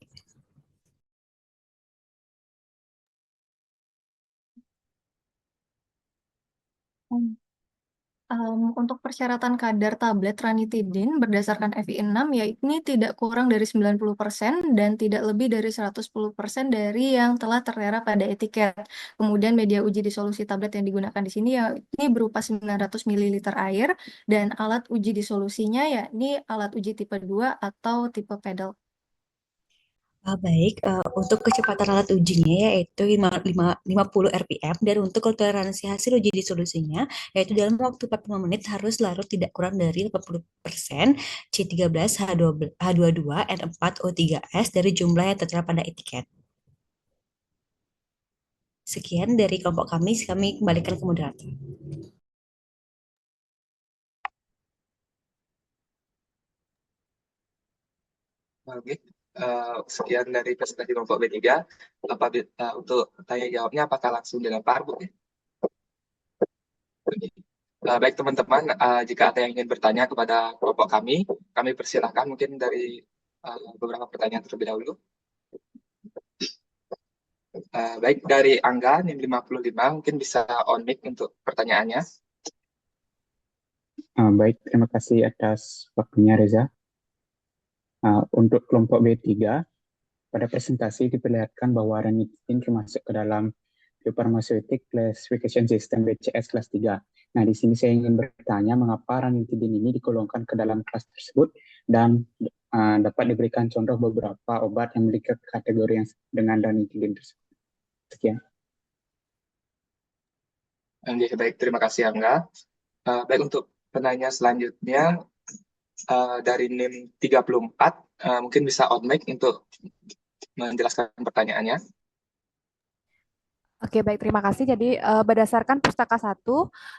Untuk persyaratan kadar tablet ranitidin berdasarkan FI6 ya ini tidak kurang dari 90% dan tidak lebih dari 110% dari yang telah tertera pada etiket. Kemudian media uji disolusi tablet yang digunakan di sini ya ini berupa 900 ml air dan alat uji disolusinya ya ini alat uji tipe 2 atau tipe pedal.
Baik, untuk kecepatan alat ujinya yaitu 50 rpm dan untuk toleransi hasil uji disolusinya yaitu dalam waktu 45 menit harus larut tidak kurang dari 80% C13, H22, N4O3S dari jumlah yang tertera pada etiket. Sekian dari kelompok kami kembalikan ke moderator.
Oke. Sekian dari presentasi kelompok B3. Untuk tanya jawabnya apakah langsung dilempar Bu? Baik teman-teman, jika ada yang ingin bertanya kepada kelompok kami persilahkan mungkin dari beberapa pertanyaan terlebih dahulu. Baik dari Angga, NIM 55, mungkin bisa on mic untuk pertanyaannya.
Baik, terima kasih atas waktunya Reza. Untuk kelompok B3, pada presentasi diperlihatkan bahwa ranitidin termasuk ke dalam Biopharmaceutics Classification System BCS kelas 3. Nah, di sini saya ingin bertanya mengapa ranitidin ini digolongkan ke dalam kelas tersebut dan dapat diberikan contoh beberapa obat yang memiliki kategori yang dengan ranitidin tersebut. Sekian.
Baik, terima kasih Angga. Baik, untuk penanya selanjutnya dari NIM 34, mungkin bisa on mic untuk menjelaskan pertanyaannya.
Oke, baik, terima kasih. Jadi berdasarkan pustaka 1,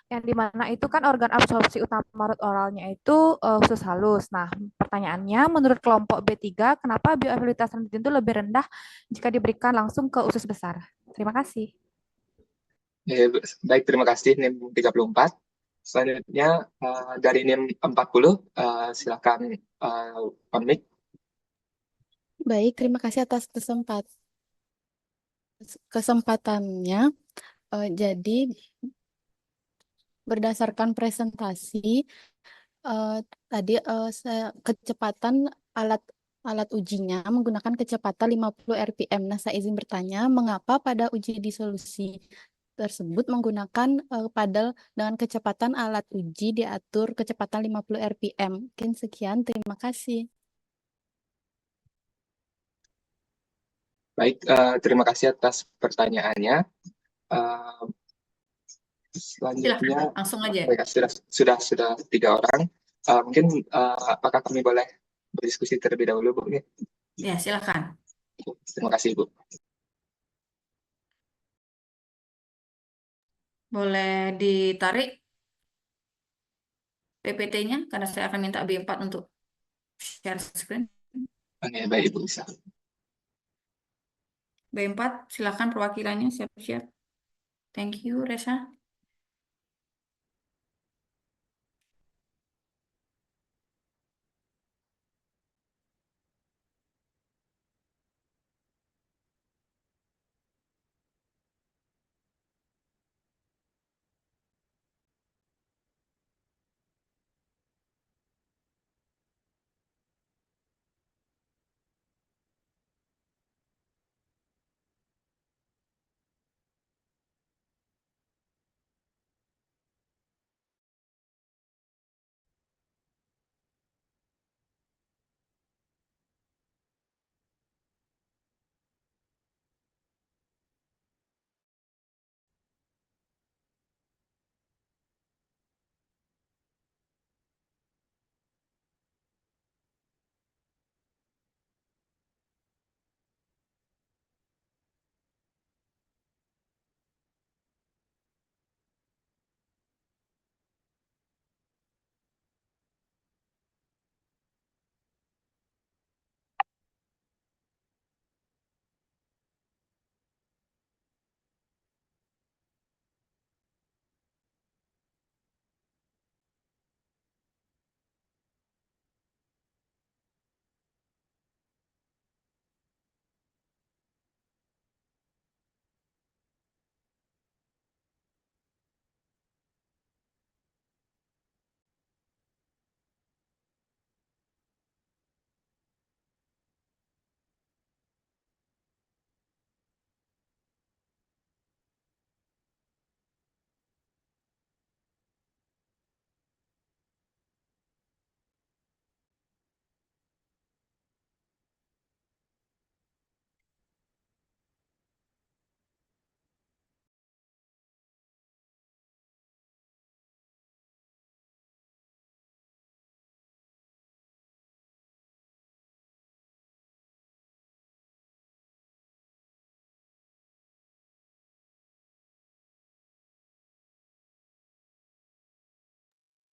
yang dimana itu kan organ absorpsi utama root oralnya itu usus halus. Nah, pertanyaannya, menurut kelompok B3, kenapa bioavailabilitas ranitidin itu lebih rendah jika diberikan langsung ke usus besar? Terima kasih.
Baik, terima kasih NIM 34. Selanjutnya dari NIM 40, silakan on mic.
Baik, terima kasih atas kesempatannya. Jadi berdasarkan presentasi tadi kecepatan alat ujinya menggunakan kecepatan 50 rpm. Nah, saya izin bertanya, mengapa pada uji disolusi tersebut menggunakan padel dengan kecepatan alat uji diatur kecepatan 50 rpm? Mungkin sekian, terima kasih.
Baik, terima kasih atas pertanyaannya. Selanjutnya,
Silakan, langsung aja.
baik, sudah 3 orang. Mungkin apakah kami boleh berdiskusi terlebih dahulu, Bu?
Ya, silakan.
Terima kasih, Bu.
Boleh ditarik PPT-nya karena saya akan minta B4 untuk share screen.
Oke, baik, Ibu bisa.
B4, silakan perwakilannya siap-siap. Thank you, Reza.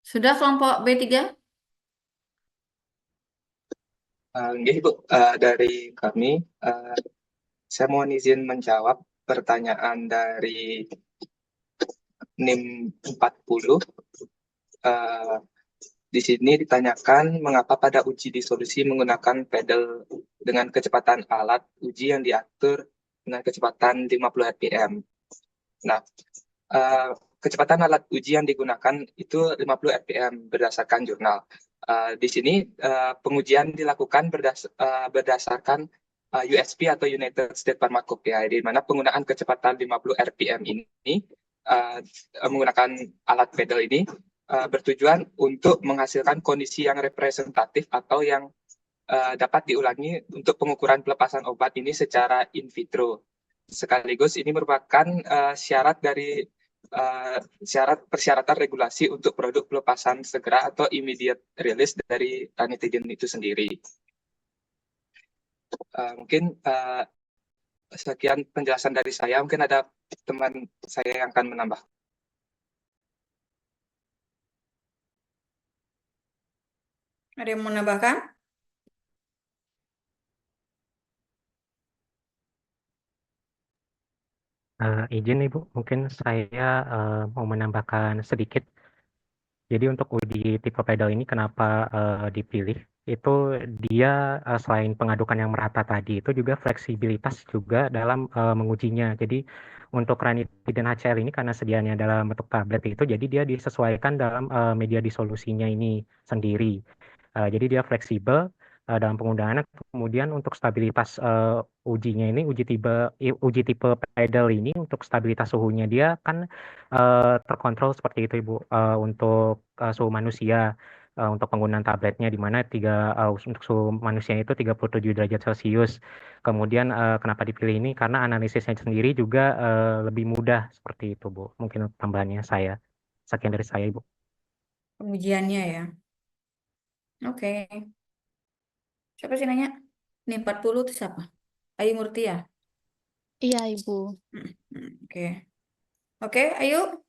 Sudah kelompok B3?
Ibu, dari kami, saya mohon izin menjawab pertanyaan dari NIM 40 Eh, di sini ditanyakan mengapa pada uji disolusi menggunakan pedal dengan kecepatan alat uji yang diatur dengan kecepatan 50 rpm. Nah, kecepatan alat uji yang digunakan itu 50 rpm berdasarkan jurnal. Di sini pengujian dilakukan berdasarkan USP atau United States Pharmacopoeia, di mana penggunaan kecepatan 50 rpm ini menggunakan alat pedal ini bertujuan untuk menghasilkan kondisi yang representatif atau yang dapat diulangi untuk pengukuran pelepasan obat ini secara in vitro. Sekaligus ini merupakan syarat dari persyaratan regulasi untuk produk pelepasan segera atau immediate release dari ranitidin itu sendiri. Mungkin sekian penjelasan dari saya. Mungkin ada teman saya yang akan menambah.
Ada yang mau menambahkan?
Izin Ibu, mungkin saya mau menambahkan sedikit. Jadi untuk uji tipe pedal ini kenapa dipilih? Itu dia selain pengadukan yang merata tadi, itu juga fleksibilitas juga dalam mengujinya. Jadi untuk ranitidin HCl ini karena sediaannya dalam bentuk tablet itu, jadi dia disesuaikan dalam media disolusinya ini sendiri. Jadi dia fleksibel dalam penggunaannya. Kemudian untuk stabilitas ujinya ini, uji tipe pedal ini untuk stabilitas suhunya dia kan terkontrol seperti itu Ibu. Untuk suhu manusia, untuk penggunaan tabletnya di mana untuk suhu manusia itu 37 derajat Celcius. Kemudian kenapa dipilih ini? Karena analisisnya sendiri juga lebih mudah seperti itu Bu. Mungkin tambahannya saya. Sekian dari saya Ibu.
Pengujiannya ya. Oke. Siapa sih nanya? Ini 40 itu siapa? Ayu Murtia.
Iya, Ibu.
Oke. Oke, Ayu.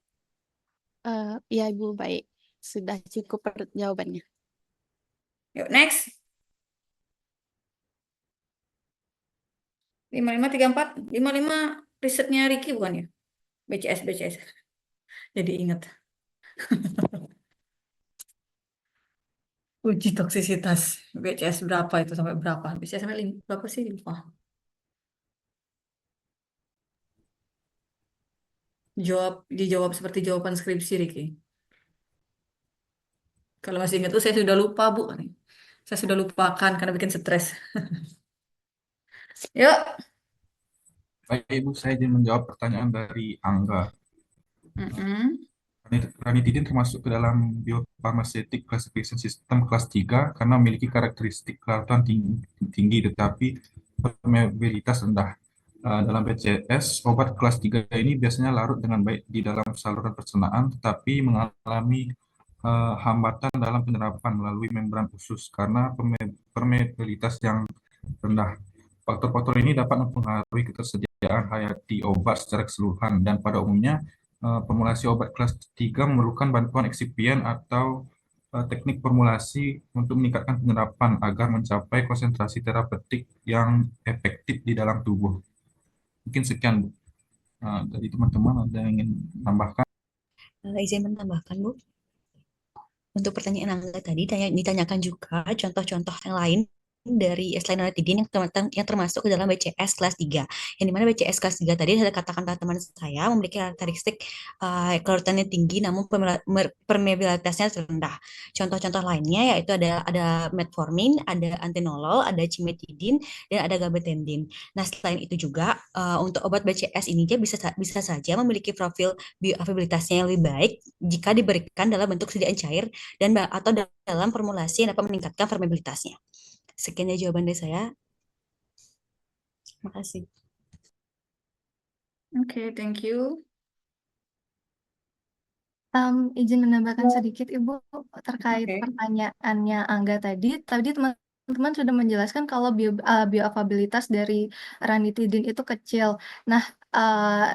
Iya, Ibu, baik. Sudah cukup jawabannya.
Yuk, next. 5534, 55 risetnya Ricky bukan ya? BCS. Jadi ingat. Uji toksisitas BCS berapa itu sampai berapa? BCS sampai berapa sih lupa. Dijawab seperti jawaban skripsi Ricky. Kalau masih ingat tuh saya sudah lupa Bu. Saya sudah lupakan karena bikin stres. Yuk.
Baik Ibu, saya ingin menjawab pertanyaan dari Angga. Ranitidin termasuk ke dalam biopharmaceutical classification system kelas 3 karena memiliki karakteristik kelaratan tinggi tetapi permeabilitas rendah. Dalam BCS, obat kelas 3 ini biasanya larut dengan baik di dalam saluran pencernaan tetapi mengalami hambatan dalam penyerapan melalui membran usus karena permeabilitas yang rendah. Faktor-faktor ini dapat mempengaruhi ketersediaan hayati obat secara keseluruhan dan pada umumnya formulasi obat kelas 3 memerlukan bantuan eksipien atau teknik formulasi untuk meningkatkan penyerapan agar mencapai konsentrasi terapeutik yang efektif di dalam tubuh. Mungkin sekian Bu. Dari teman-teman ada yang ingin menambahkan?
Izin menambahkan Bu. Untuk pertanyaan Angga tadi ditanyakan juga contoh-contoh yang lain dari selain ranitidin yang termasuk ke dalam BCS kelas 3. Yang dimana BCS kelas 3 tadi saya katakan teman saya memiliki karakteristik kelarutannya tinggi namun permeabilitasnya rendah. Contoh-contoh lainnya yaitu ada metformin, ada antenolol, ada cimetidin, dan ada gabapentin. Nah, selain itu juga untuk obat BCS ini dia bisa saja memiliki profil bioavailabilitasnya yang lebih baik jika diberikan dalam bentuk sediaan cair dan atau dalam formulasi yang dapat meningkatkan permeabilitasnya. Sekian ya jawaban dari saya. Terima kasih.
Oke, thank you.
Izin menambahkan sedikit Ibu terkait pertanyaannya Angga tadi. Tadi teman-teman sudah menjelaskan kalau bioavailabilitas dari ranitidin itu kecil. Nah,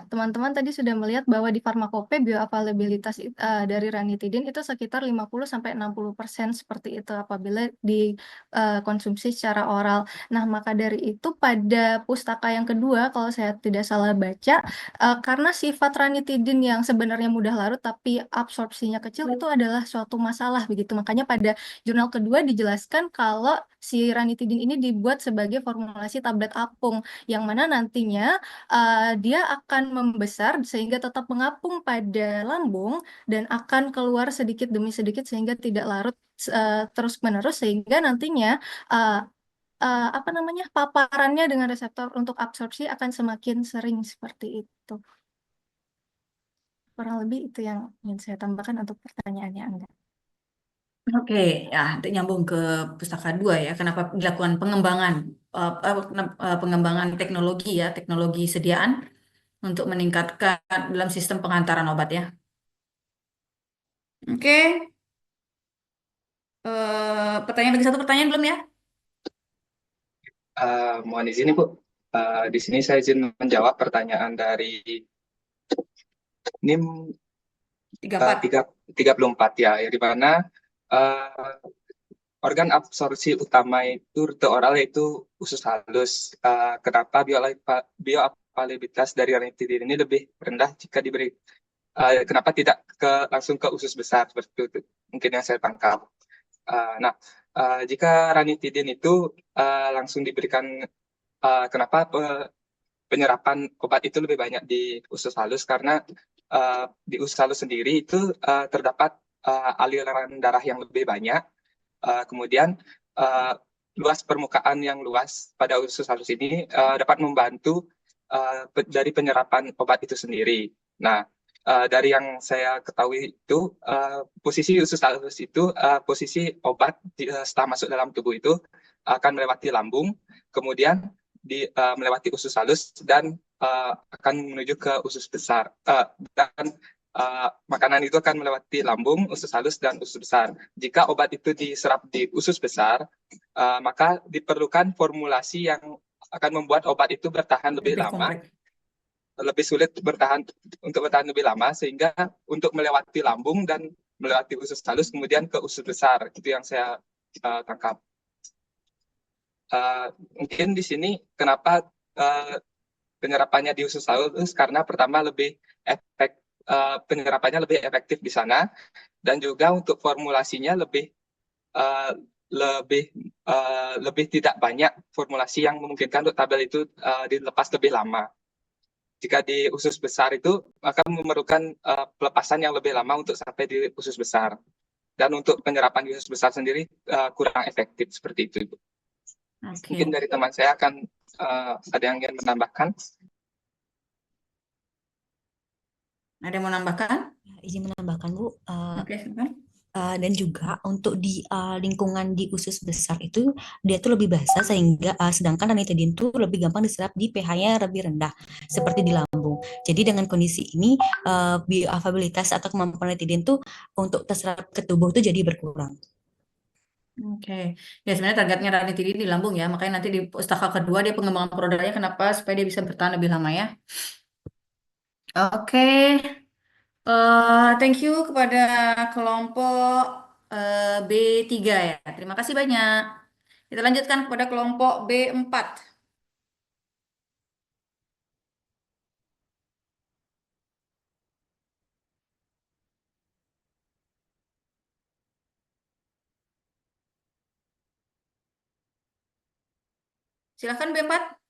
teman-teman tadi sudah melihat bahwa di farmakope bioavailabilitas dari ranitidin itu sekitar 50-60% seperti itu apabila dikonsumsi secara oral. Nah, maka dari itu pada pustaka yang kedua, kalau saya tidak salah baca, karena sifat ranitidin yang sebenarnya mudah larut tapi absorpsinya kecil itu adalah suatu masalah begitu. Makanya pada jurnal kedua dijelaskan kalau si ranitidin ini dibuat sebagai formulasi tablet apung yang mana nantinya dia akan membesar sehingga tetap mengapung pada lambung dan akan keluar sedikit demi sedikit sehingga tidak larut terus-menerus sehingga nantinya uh, apa namanya paparannya dengan reseptor untuk absorpsi akan semakin sering seperti itu. Kurang lebih itu yang ingin saya tambahkan untuk pertanyaannya Angga.
Oke, ya untuk nyambung ke pustaka 2 ya, kenapa dilakukan pengembangan pengembangan teknologi ya, teknologi sediaan untuk meningkatkan dalam sistem pengantaran obat ya. Oke, pertanyaan lagi satu pertanyaan belum ya?
Mohon izin Ibu, di sini saya izin menjawab pertanyaan dari NIM 34 ya, di mana organ absorpsi utama itu rute oral yaitu usus halus. Kenapa bioavailabilitas dari ranitidin ini lebih rendah jika diberi kenapa tidak langsung ke usus besar seperti itu mungkin yang saya tangkap. Nah, jika ranitidin itu langsung diberikan, kenapa penyerapan obat itu lebih banyak di usus halus karena di usus halus sendiri itu terdapat aliran darah yang lebih banyak, kemudian luas permukaan yang luas pada usus halus ini dapat membantu dari penyerapan obat itu sendiri. Nah, dari yang saya ketahui itu posisi usus halus itu posisi obat setelah masuk dalam tubuh itu akan melewati lambung, kemudian melewati usus halus dan akan menuju ke usus besar dan makanan itu akan melewati lambung, usus halus dan usus besar. Jika obat itu diserap di usus besar, maka diperlukan formulasi yang akan membuat obat itu bertahan lebih lama. Lebih sulit untuk bertahan lebih lama sehingga untuk melewati lambung dan melewati usus halus kemudian ke usus besar, itu yang saya tangkap. Mungkin di sini kenapa penyerapannya di usus halus karena pertama penyerapannya lebih efektif di sana dan juga untuk formulasinya lebih tidak banyak formulasi yang memungkinkan untuk tabel itu dilepas lebih lama. Jika di usus besar itu akan memerlukan pelepasan yang lebih lama untuk sampai di usus besar. Dan untuk penyerapan di usus besar sendiri kurang efektif seperti itu, Ibu. Mungkin dari teman saya akan ada yang ingin menambahkan.
Ada yang mau menambahkan?
Izin menambahkan, Bu.
Oke, silakan.
Dan juga untuk di lingkungan di usus besar itu dia tuh lebih basah sehingga sedangkan ranitidin itu lebih gampang diserap di pH-nya lebih rendah seperti di lambung. Jadi dengan kondisi ini bioavailabilitas atau kemampuan ranitidin tuh untuk terserap ke tubuh itu jadi berkurang.
Oke, ya sebenarnya targetnya ranitidin di lambung ya, makanya nanti di pustaka kedua dia pengembangan produknya kenapa supaya dia bisa bertahan lebih lama ya. Oke, thank you kepada kelompok B3 ya. Terima kasih banyak. Kita lanjutkan kepada kelompok B4. Silakan B4.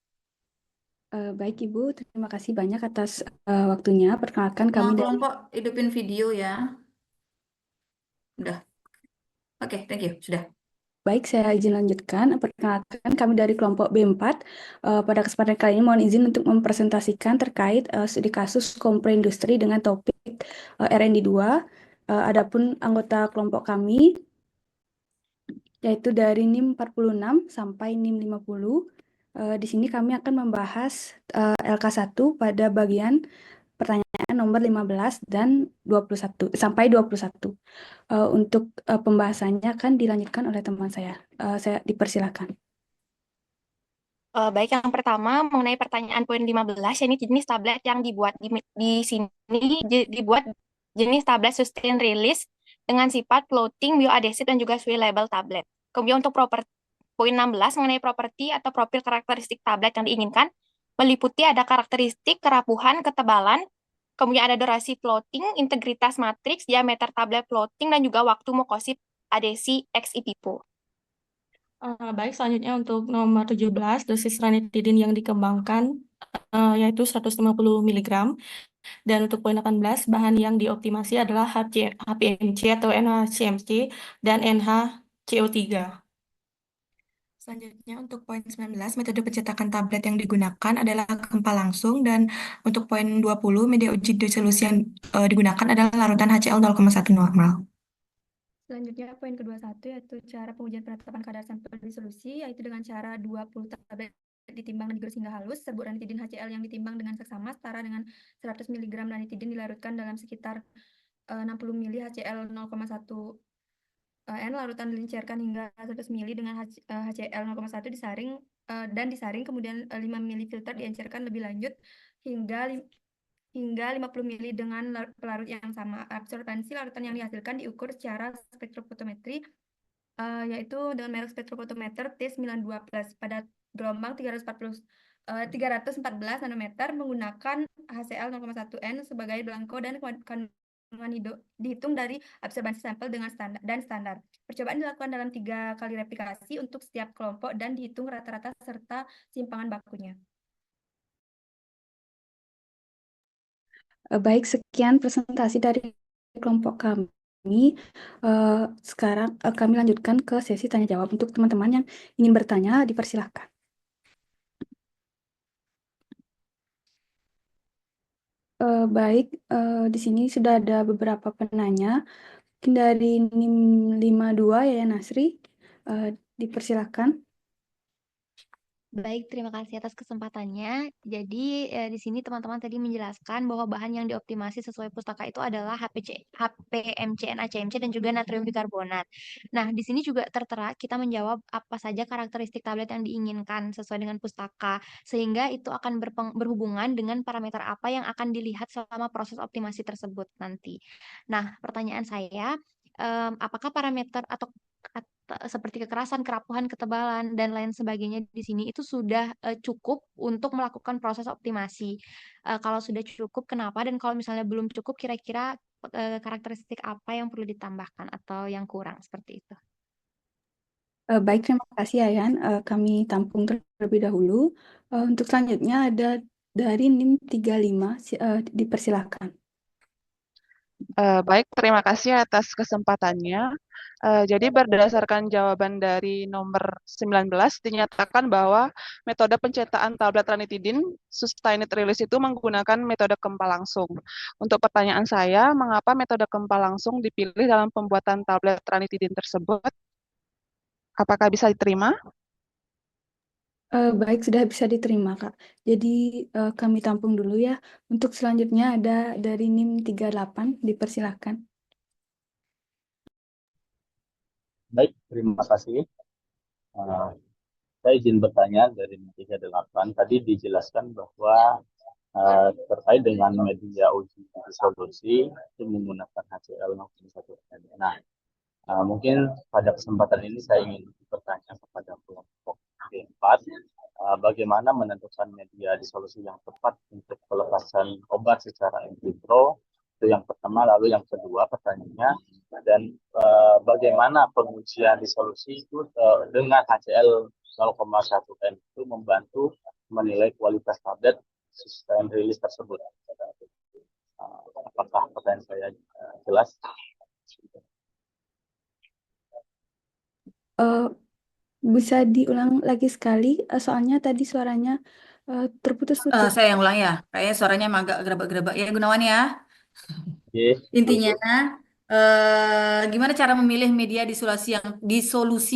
Baik Ibu, terima kasih banyak atas waktunya. Perkenalkan kami dari
kelompok hidupin video ya. Udah. Oke, thank you. Sudah.
Baik, saya izin lanjutkan. Perkenalkan kami dari kelompok B4. Pada kesempatan kali ini mohon izin untuk mempresentasikan terkait studi kasus komplain industri dengan topik R&D 2. Adapun anggota kelompok kami yaitu dari NIM 46 sampai NIM 50. Di sini kami akan membahas LK1 pada bagian pertanyaan nomor 15 dan 21 sampai 21. Untuk pembahasannya akan dilanjutkan oleh teman saya. Saya dipersilakan.
Baik, yang pertama mengenai pertanyaan poin 15, ini jenis tablet yang dibuat di sini dibuat jenis tablet sustain release dengan sifat floating, bioadhesive, dan juga suai label tablet. Kemudian untuk poin 16 mengenai properti atau profil karakteristik tablet yang diinginkan, meliputi ada karakteristik kerapuhan, ketebalan, kemudian ada durasi floating, integritas matriks, diameter tablet floating, dan juga waktu mukosip adhesi ex IPIPO.
Baik, selanjutnya untuk nomor 17, dosis ranitidin yang dikembangkan yaitu 150 mg. Dan untuk poin 18, bahan yang dioptimasi adalah HPMC atau NHCMC dan NHCO3. Selanjutnya untuk poin 19, metode pencetakan tablet yang digunakan adalah gempa langsung, dan untuk poin 20, media uji disolusi yang digunakan adalah larutan HCl 0,1 normal.
Selanjutnya poin ke-21 yaitu cara pengujian penetapan kadar sampel disolusi, yaitu dengan cara 20 tablet ditimbang dan digerus hingga halus, serbuk ranitidin HCl yang ditimbang dengan seksama setara dengan 100 mg ranitidin dilarutkan dalam sekitar 60 ml HCl 0,1 N, larutan dilincerkan hingga 100 ml dengan HCl 0,1 disaring dan disaring, kemudian 5 ml filter diencerkan lebih lanjut hingga 50 ml dengan pelarut yang sama. Absorbansi larutan yang dihasilkan diukur secara spektrofotometri, yaitu dengan merek spektrofotometer T92+ pada gelombang 314 nanometer menggunakan HCl 0,1 N sebagai belangko dan kandungan dihitung dari absorbansi sampel dengan standar. Percobaan dilakukan dalam 3 kali replikasi untuk setiap kelompok dan dihitung rata-rata serta simpangan bakunya.
Baik, sekian presentasi dari kelompok kami. Sekarang kami lanjutkan ke sesi tanya jawab. Untuk teman-teman yang ingin bertanya, dipersilahkan. Baik, di sini sudah ada beberapa penanya. Mungkin dari NIM 52 ya Nasri, dipersilahkan.
Baik, terima kasih atas kesempatannya. Jadi di sini teman-teman tadi menjelaskan bahwa bahan yang dioptimasi sesuai pustaka itu adalah HPMC, NaCMC, dan juga natrium bikarbonat. Nah, di sini juga tertera kita menjawab apa saja karakteristik tablet yang diinginkan sesuai dengan pustaka, sehingga itu akan berhubungan dengan parameter apa yang akan dilihat selama proses optimasi tersebut nanti. Nah, pertanyaan saya, apakah parameter atau seperti kekerasan, kerapuhan, ketebalan, dan lain sebagainya di sini itu sudah cukup untuk melakukan proses optimasi? Kalau sudah cukup, kenapa? Dan kalau misalnya belum cukup, kira-kira karakteristik apa yang perlu ditambahkan atau yang kurang seperti itu?
Baik, terima kasih Ayan. Kami tampung terlebih dahulu. Untuk selanjutnya ada dari NIM 35, dipersilahkan.
Baik, terima kasih atas kesempatannya. Jadi berdasarkan jawaban dari nomor 19, dinyatakan bahwa metode pencetakan tablet ranitidin sustained release itu menggunakan metode gempa langsung. Untuk pertanyaan saya, mengapa metode gempa langsung dipilih dalam pembuatan tablet ranitidin tersebut? Apakah bisa diterima?
Baik, sudah bisa diterima, Kak. Jadi kami tampung dulu ya. Untuk selanjutnya ada dari NIM 38, dipersilahkan.
Baik, terima kasih. Saya izin bertanya dari NIM 38. Tadi dijelaskan bahwa terkait dengan media uji disolusi itu menggunakan HCl 0,1 N. Nah, mungkin pada kesempatan ini saya ingin bertanya kepada kelompok B4, bagaimana menentukan media disolusi yang tepat untuk pelepasan obat secara in vitro? Itu yang pertama. Lalu yang kedua pertanyaannya, dan bagaimana pengujian disolusi itu dengan HCl 0,1 N itu membantu menilai kualitas tablet sustain release tersebut? Apakah pertanyaan saya jelas?
Bisa diulang lagi sekali, soalnya tadi suaranya terputus-putus.
Saya yang ulang ya, kayaknya suaranya emang agak gerebek-gerebek ya Gunawan ya. Intinya, gimana cara memilih media disolusi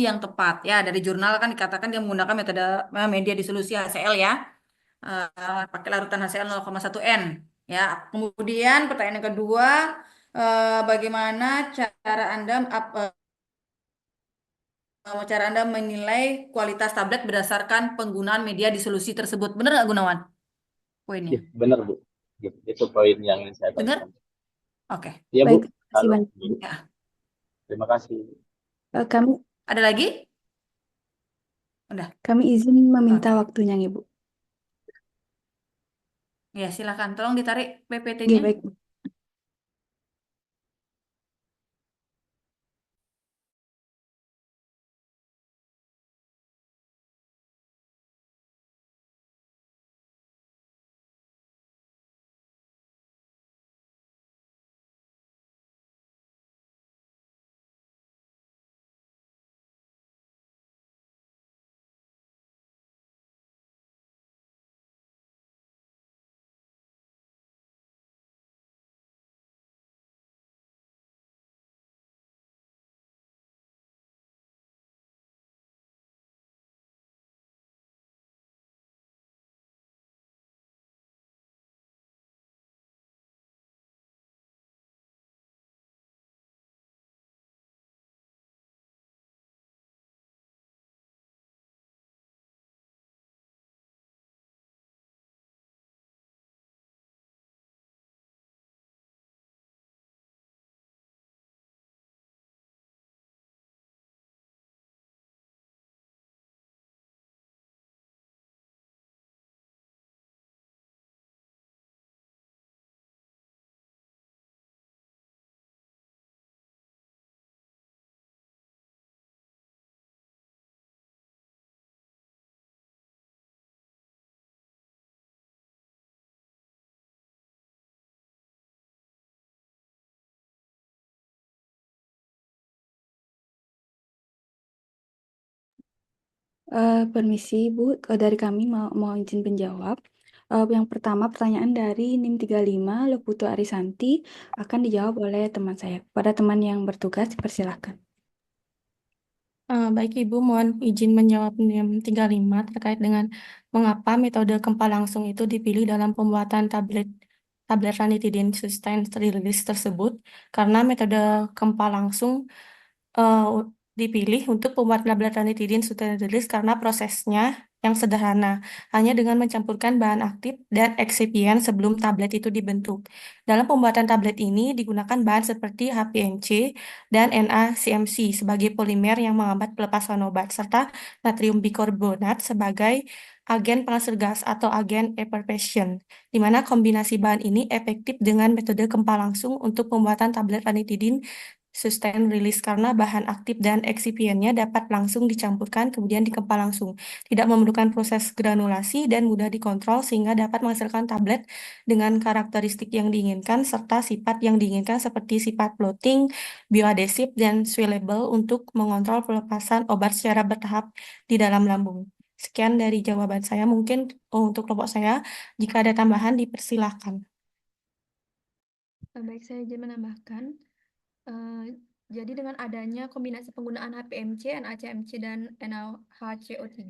yang tepat ya? Dari jurnal kan dikatakan dia menggunakan metode media disolusi HCl ya, pakai larutan HCl 0,1 N ya. Kemudian pertanyaan yang kedua, bagaimana cara Anda cara Anda menilai kualitas tablet berdasarkan penggunaan media di solusi tersebut. Benar nggak Gunawan? Poinnya.
Ya, benar Bu. Ya, itu poin yang ingin saya
Benar?
tanyakan.
Oke.
Iya Bu.
Baik, terima kasih
Halo.
banyak.
Bu.
Ya.
Terima kasih.
Kami
Ada lagi? Udah.
kami izin meminta
Oke.
waktunya, Ibu.
Ya, silakan. Tolong ditarik
Ya,
PPT-nya.
baik. Permisi Ibu, dari kami mau izin menjawab. Yang pertama pertanyaan dari NIM 35 Leputu Arisanti akan dijawab oleh teman saya. Pada teman yang bertugas, dipersilakan.
Baik Ibu, mohon izin menjawab NIM 35 terkait dengan mengapa metode gempa langsung itu dipilih dalam pembuatan tablet ranitidin sustained release tersebut, karena metode gempa langsung dipilih untuk pembuat tablet ranitidin sustained release karena prosesnya yang sederhana, hanya dengan mencampurkan bahan aktif dan eksipien sebelum tablet itu dibentuk. Dalam pembuatan tablet ini digunakan bahan seperti HPNC dan NaCMC sebagai polimer yang menghambat pelepasan obat, serta natrium bikarbonat sebagai agen penghasil gas atau agen effervescent, di mana kombinasi bahan ini efektif dengan metode gempa langsung untuk pembuatan tablet ranitidin sustained release karena bahan aktif dan eksipiennya dapat langsung dicampurkan kemudian digempa langsung, tidak memerlukan proses granulasi dan mudah dikontrol sehingga dapat menghasilkan tablet dengan karakteristik yang diinginkan serta sifat yang diinginkan seperti sifat floating, bioadesif, dan swellable untuk mengontrol pelepasan obat secara bertahap di dalam lambung. Sekian dari jawaban saya. Mungkin untuk kelompok saya, jika ada tambahan dipersilahkan.
Baik, saya izin menambahkan. Jadi dengan adanya kombinasi penggunaan HPMC, NaCMC, dan NaHCO3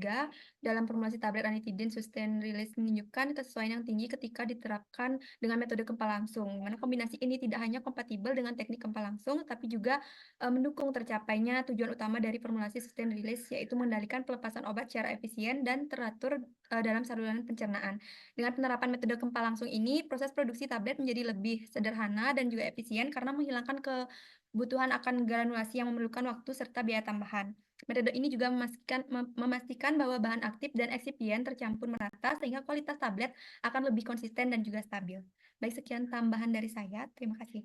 dalam formulasi tablet ranitidin sustained release menunjukkan kesesuaian yang tinggi ketika diterapkan dengan metode gempa langsung. Mana kombinasi ini tidak hanya kompatibel dengan teknik gempa langsung, tapi juga mendukung tercapainya tujuan utama dari formulasi sustained release, yaitu mengendalikan pelepasan obat secara efisien dan teratur dalam saluran pencernaan. Dengan penerapan metode gempa langsung ini, proses produksi tablet menjadi lebih sederhana dan juga efisien karena menghilangkan kebutuhan akan granulasi yang memerlukan waktu serta biaya tambahan. Metode ini juga memastikan bahwa bahan aktif dan eksipien tercampur merata sehingga kualitas tablet akan lebih konsisten dan juga stabil. Baik, sekian tambahan dari saya. Terima kasih.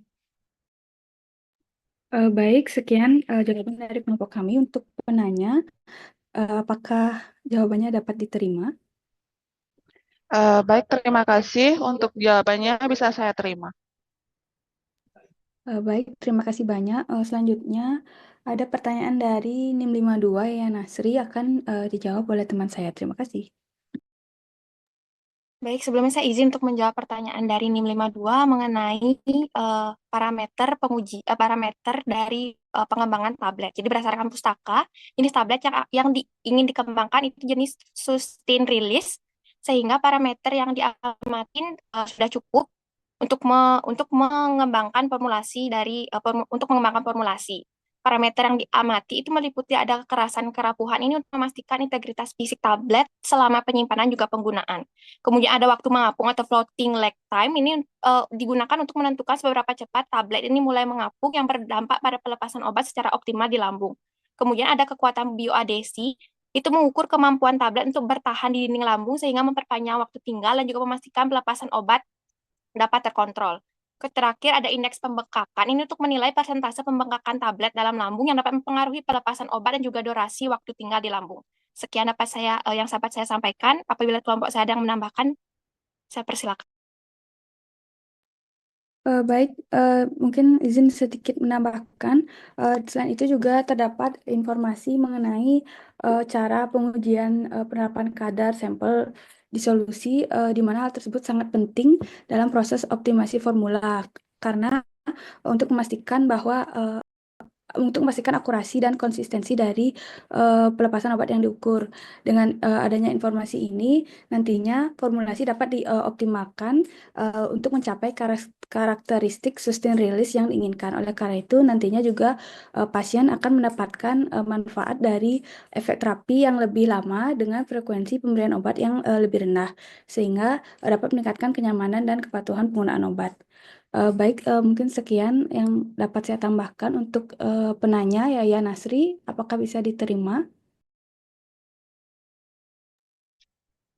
Baik, sekian jawaban dari kelompok kami untuk penanya. Apakah jawabannya dapat diterima?
Baik, terima kasih. Untuk jawabannya bisa saya terima.
Baik, terima kasih banyak. Selanjutnya ada pertanyaan dari NIM 52 ya Nasri akan dijawab oleh teman saya. Terima kasih.
Baik, sebelumnya saya izin untuk menjawab pertanyaan dari NIM 52 mengenai parameter dari pengembangan tablet. Jadi berdasarkan pustaka, jenis tablet yang ingin dikembangkan itu jenis sustain release, sehingga parameter yang diamatin sudah cukup untuk mengembangkan formulasi dari untuk mengembangkan formulasi. Parameter yang diamati itu meliputi ada kekerasan kerapuhan ini untuk memastikan integritas fisik tablet selama penyimpanan juga penggunaan. Kemudian ada waktu mengapung atau floating lag time ini digunakan untuk menentukan seberapa cepat tablet ini mulai mengapung yang berdampak pada pelepasan obat secara optimal di lambung. Kemudian ada kekuatan bioadesi, itu mengukur kemampuan tablet untuk bertahan di dinding lambung sehingga memperpanjang waktu tinggal dan juga memastikan pelepasan obat dapat terkontrol. Terakhir ada indeks pembengkakan. Ini untuk menilai persentase pembengkakan tablet dalam lambung yang dapat mempengaruhi pelepasan obat dan juga durasi waktu tinggal di lambung. Sekian yang dapat saya sampaikan. Apabila kelompok saya ada yang menambahkan, saya persilakan.
Baik, mungkin izin sedikit menambahkan. Selain itu juga terdapat informasi mengenai cara pengujian penerapan kadar sampel disolusi, di mana hal tersebut sangat penting dalam proses optimasi formula, karena untuk memastikan bahwa untuk memastikan akurasi dan konsistensi dari pelepasan obat yang diukur. Dengan adanya informasi ini, nantinya formulasi dapat dioptimalkan untuk mencapai karakteristik sustain release yang diinginkan. Oleh karena itu, nantinya juga pasien akan mendapatkan manfaat dari efek terapi yang lebih lama dengan frekuensi pemberian obat yang lebih rendah, sehingga dapat meningkatkan kenyamanan dan kepatuhan penggunaan obat. Baik, mungkin sekian yang dapat saya tambahkan untuk penanya, Yaya Nasri. Apakah bisa diterima?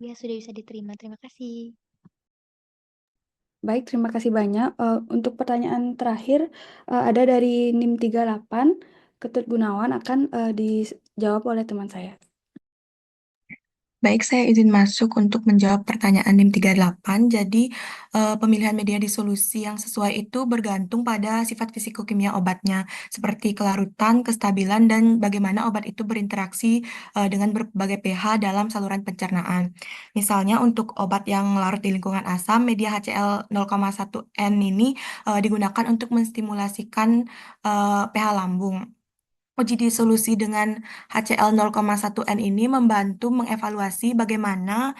Ya, sudah bisa diterima. Terima kasih.
Baik, terima kasih banyak. Untuk pertanyaan terakhir, ada dari NIM 38, Ketut Gunawan, akan dijawab oleh teman saya.
Baik, saya izin masuk untuk menjawab pertanyaan NIM 38. Jadi, pemilihan media disolusi yang sesuai itu bergantung pada sifat fisikokimia obatnya, seperti kelarutan, kestabilan, dan bagaimana obat itu berinteraksi dengan berbagai pH dalam saluran pencernaan. Misalnya, untuk obat yang larut di lingkungan asam, media HCl 0,1N ini digunakan untuk menstimulasikan pH lambung. Uji disolusi dengan HCl 0,1N ini membantu mengevaluasi bagaimana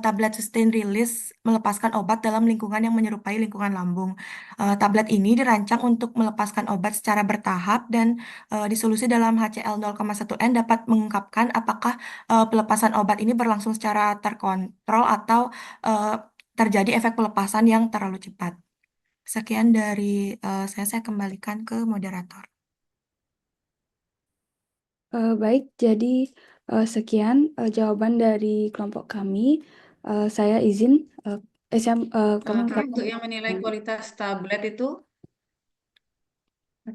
tablet sustain release melepaskan obat dalam lingkungan yang menyerupai lingkungan lambung. Tablet ini dirancang untuk melepaskan obat secara bertahap dan disolusi dalam HCl 0,1N dapat mengungkapkan apakah pelepasan obat ini berlangsung secara terkontrol atau terjadi efek pelepasan yang terlalu cepat. Sekian dari saya kembalikan ke moderator.
Baik, jadi sekian jawaban dari kelompok kami. Saya izin, kami
Kak, untuk yang menilai kualitas tablet itu,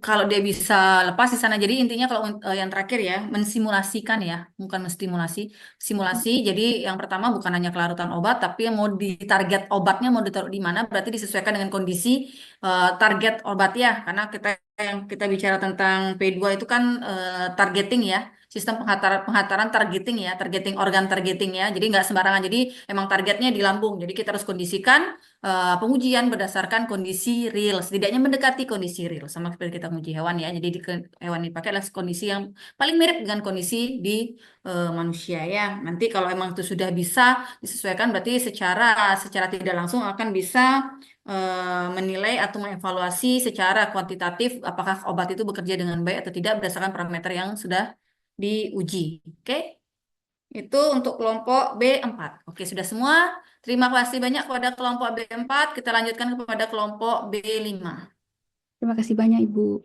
kalau dia bisa lepas di sana. Jadi intinya kalau yang terakhir ya, mensimulasikan ya, bukan menstimulasi, simulasi. Jadi yang pertama bukan hanya kelarutan obat, tapi yang mau ditarget obatnya mau ditaruh di mana, berarti disesuaikan dengan kondisi target obat ya. Karena yang kita bicara tentang P2 itu kan targeting ya. Sistem penghataran targeting ya, targeting organ targeting ya. Jadi nggak sembarangan. Jadi emang targetnya di lambung. Jadi kita harus kondisikan pengujian berdasarkan kondisi real, setidaknya mendekati kondisi real sama seperti kita menguji hewan ya. Jadi hewan dipakai adalah kondisi yang paling mirip dengan kondisi di manusia ya. Nanti kalau emang itu sudah bisa disesuaikan, berarti secara tidak langsung akan bisa menilai atau mengevaluasi secara kuantitatif apakah obat itu bekerja dengan baik atau tidak berdasarkan parameter yang sudah diuji. Oke? Itu untuk kelompok B4. Oke, sudah semua. Terima kasih banyak kepada kelompok B4. Kita lanjutkan kepada kelompok B5.
Terima kasih banyak, Ibu.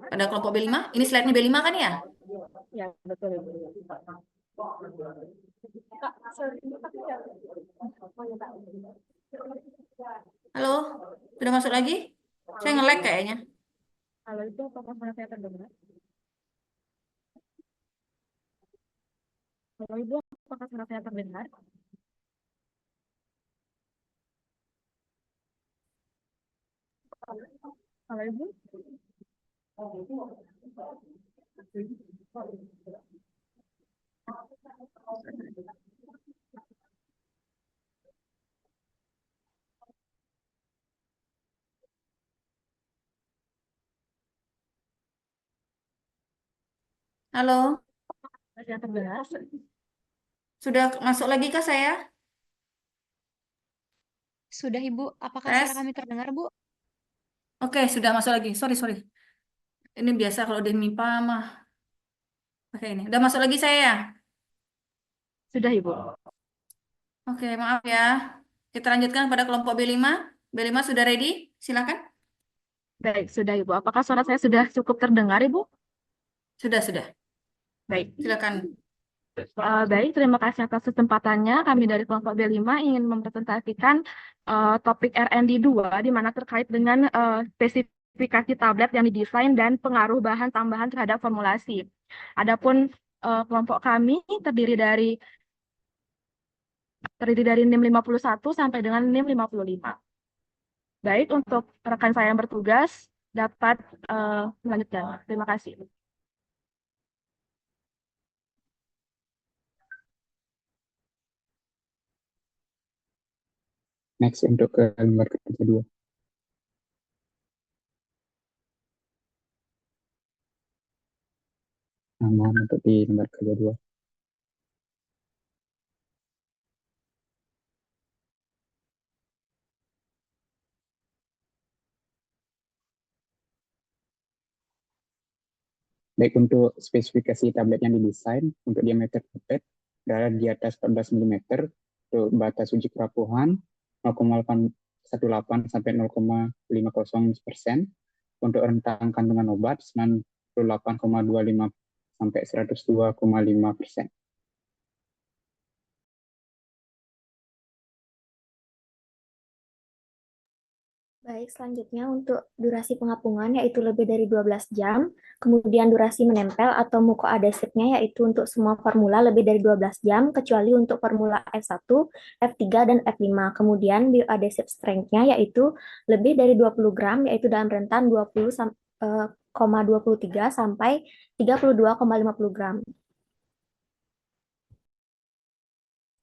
Pada kelompok B5, ini slide-nya B5 kan ya?
Ya, betul.
Halo, sudah masuk lagi? Saya nge-lag kayaknya.
Halo, itu apakah suara saya terdengar? Halo, Ibu, apakah suara saya terdengar? Halo, Ibu.
Halo,
Yang terdengar.
sudah masuk lagi kah saya?
Sudah, Ibu. Apakah
Tes?
suara kami terdengar, Bu?
Oke, sudah masuk lagi. Sorry. Ini biasa kalau di MIPA mah. Oke, ini. Udah masuk lagi saya ya?
Sudah, Ibu.
Oke, maaf ya. Kita lanjutkan pada kelompok B5. B5 sudah ready? Silakan.
Baik, sudah, Ibu. Apakah suara saya sudah cukup terdengar, Ibu?
Sudah.
Baik.
Silakan.
Baik, terima kasih atas kesempatannya. Kami dari kelompok B5 ingin mempresentasikan topik RND 2, di mana terkait dengan spesifikasi tablet yang didesain dan pengaruh bahan tambahan terhadap formulasi. Adapun kelompok kami terdiri dari NIM 51 sampai dengan NIM 55. Baik, untuk rekan saya yang bertugas dapat melanjutkan. Terima kasih.
Next untuk ke lembar kerja 2. Mohon untuk di lembar kerja 2. Baik, untuk spesifikasi tablet yang didesain untuk diameter tablet berada di atas 14 mm, untuk batas uji kerapuhan 0,18 sampai 0,50%, untuk rentang kandungan obat 98,25 sampai 102,5%.
Baik, selanjutnya untuk durasi pengapungan yaitu lebih dari 12 jam, kemudian durasi menempel atau mukoadhesifnya yaitu untuk semua formula lebih dari 12 jam, kecuali untuk formula F1, F3, dan F5. Kemudian bioadhesive strength-nya yaitu lebih dari 20 gram, yaitu dalam rentan 20,23 sampai 32,50 gram.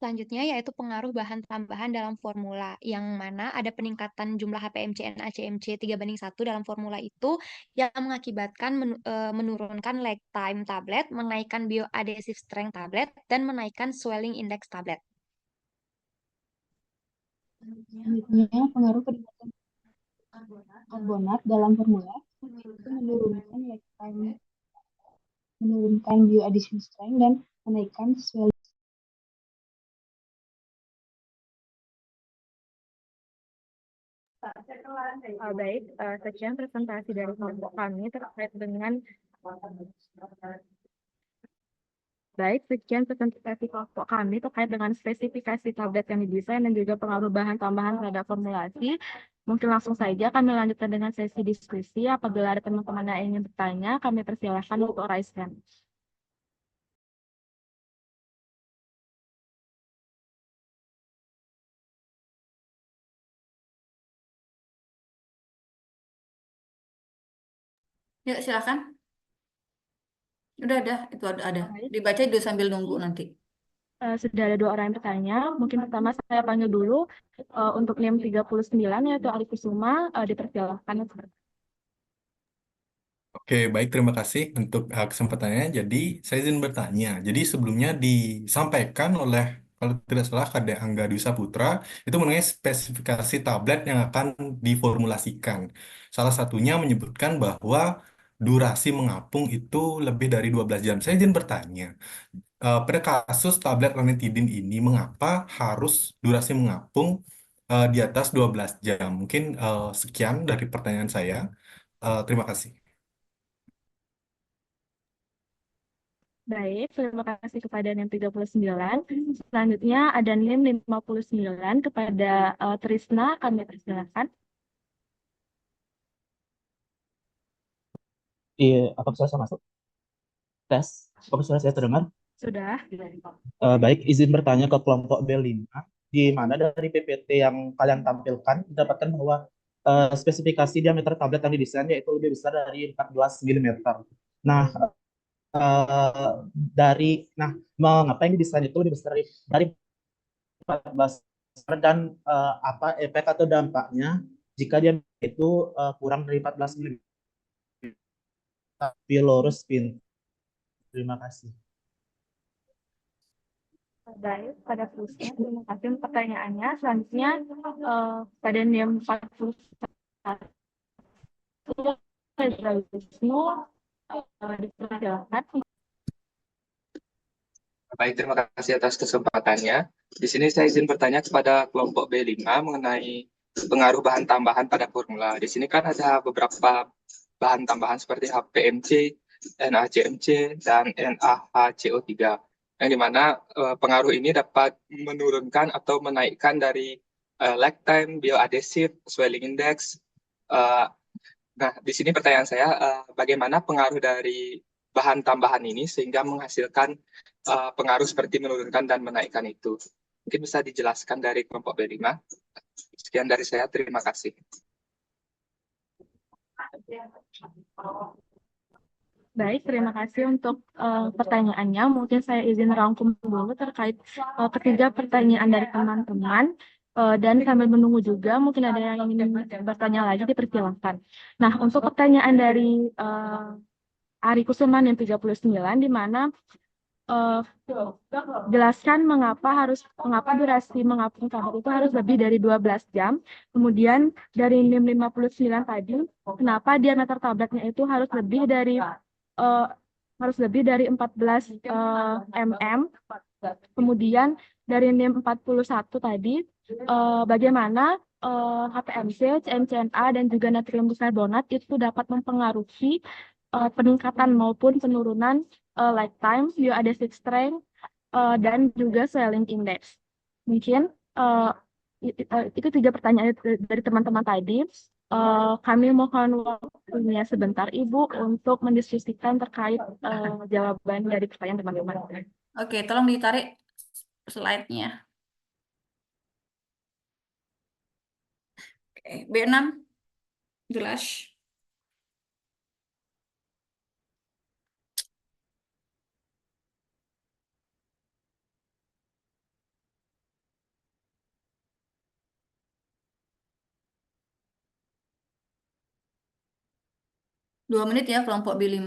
Selanjutnya yaitu pengaruh bahan tambahan dalam formula, yang mana ada peningkatan jumlah HPMC NaCMC 3:1 dalam formula itu yang mengakibatkan menurunkan lag time tablet, menaikkan bioadhesive strength tablet, dan menaikkan swelling index tablet.
Selanjutnya, pengaruh peningkatan karbonat dalam formula itu menurunkan lag time, menurunkan bioadhesive strength, dan menaikkan swelling.
Baik, sekian presentasi dari kelompok kami terkait dengan spesifikasi tablet yang didesain dan juga pengaruh bahan tambahan terhadap formulasi. Mungkin langsung saja kami lanjutkan dengan sesi diskusi. Apabila ada teman-teman yang ingin bertanya, kami persilahkan untuk raise hand.
Yuk, silakan. Udah, itu ada. Dibaca itu sambil nunggu nanti.
Sudah ada 2 orang yang bertanya. Mungkin pertama saya panggil dulu untuk NIM 39 yaitu Ali Kusuma, dipersilakan.
Oke, baik, terima kasih untuk kesempatannya. Jadi, saya izin bertanya. Jadi, sebelumnya disampaikan oleh, kalau tidak salah, Kadek Angga Dwi Saputra, itu mengenai spesifikasi tablet yang akan diformulasikan. Salah satunya menyebutkan bahwa durasi mengapung itu lebih dari 12 jam. Saya izin bertanya, pada kasus tablet ranitidin ini, mengapa harus durasi mengapung di atas 12 jam? Mungkin sekian dari pertanyaan saya. Terima kasih.
Baik, terima kasih kepada NIM 39. Selanjutnya ada NIM 59 kepada Trisna, kami persilakan.
Iya, apakah suara saya masuk? Tes, apakah suara saya terdengar?
Sudah.
Baik, izin bertanya ke kelompok B5, di mana dari PPT yang kalian tampilkan didapatkan bahwa spesifikasi diameter tablet yang didesain yaitu lebih besar dari 14 mm. Nah, mengapa yang didesain itu lebih besar dari 14 dan apa efek atau dampaknya jika dia itu kurang dari 14 mm? Pilorus pin.
Terima kasih.
Baik, pada Puspa, terima kasih untuk pertanyaannya. Selanjutnya, pada NIM 41 federalisme dipersilakan.
Baik, terima kasih atas kesempatannya. Di sini saya izin bertanya kepada kelompok B5 mengenai pengaruh bahan tambahan pada formula. Di sini kan ada beberapa bahan tambahan seperti HPMC, NaCmC, dan NaHCO3. Yang dimana pengaruh ini dapat menurunkan atau menaikkan dari lag time, bioadhesive, swelling index. Nah, di sini pertanyaan saya, bagaimana pengaruh dari bahan tambahan ini sehingga menghasilkan pengaruh seperti menurunkan dan menaikkan itu? Mungkin bisa dijelaskan dari kelompok B5. Sekian dari saya, terima kasih.
Baik, terima kasih untuk pertanyaannya. Mungkin saya izin rangkum dulu terkait ketiga pertanyaan dari teman-teman. Dan sambil menunggu juga, mungkin ada yang ingin bertanya lagi, dipersilahkan. Nah, untuk pertanyaan dari Ari Kusuman yang 39, di mana jelaskan mengapa durasi mengapung tablet itu harus lebih dari 12 jam. Kemudian dari NIM 59 tadi, kenapa diameter tabletnya itu harus lebih dari 14 mm. Kemudian dari NIM 41 tadi, bagaimana HPMC, CmCna, dan juga natrium bisarbonat itu dapat mempengaruhi peningkatan maupun penurunan lifetime, bioadhesive strength, dan juga swelling index. Mungkin itu tiga pertanyaan dari teman-teman tadi. Kami mohon waktunya sebentar, Ibu, untuk mendiskusikan terkait jawaban dari pertanyaan teman-teman.
Oke, tolong ditarik slide-nya. Oke, B6, jelas. Dua menit ya kelompok B5.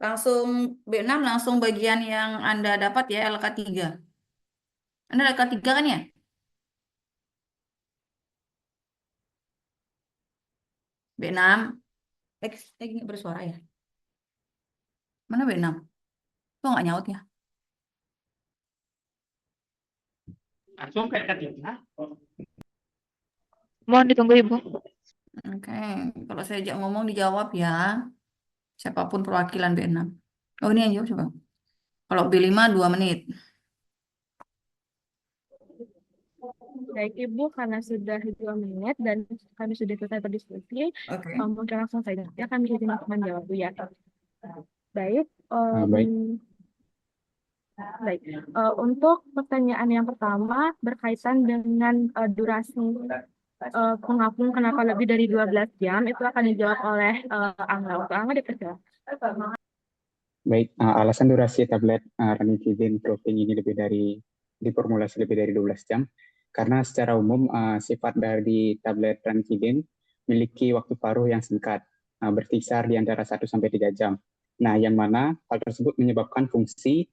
Langsung B6, langsung bagian yang Anda dapat ya, LK3. Anda LK3 kan ya? B6. Gini bersuara ya? Mana B6? Kok nggak nyaut ya?
Langsung ke LK3.
Mohon ditunggu, Ibu.
Oke, kalau saya ajak ngomong dijawab ya. Siapapun perwakilan B6. Oh, ini yang jawab coba. Kalau B5 2 menit.
Baik, Ibu, karena sudah 2 menit dan kami sudah selesai berdiskusi, mungkin langsung saja kami izin untuk menjawab, Bu, ya. Baik.
Baik.
Baik. Untuk pertanyaan yang pertama berkaitan dengan durasi pengapung kenapa lebih dari 12 jam, itu akan dijawab oleh Angga. Untuk Angga dipersilakan.
Baik, alasan durasi tablet ranitidin protein ini diformulasi lebih dari 12 jam, karena secara umum sifat dari tablet ranitidin memiliki waktu paruh yang singkat, berkisar di antara 1 sampai 3 jam. Nah, yang mana hal tersebut menyebabkan fungsi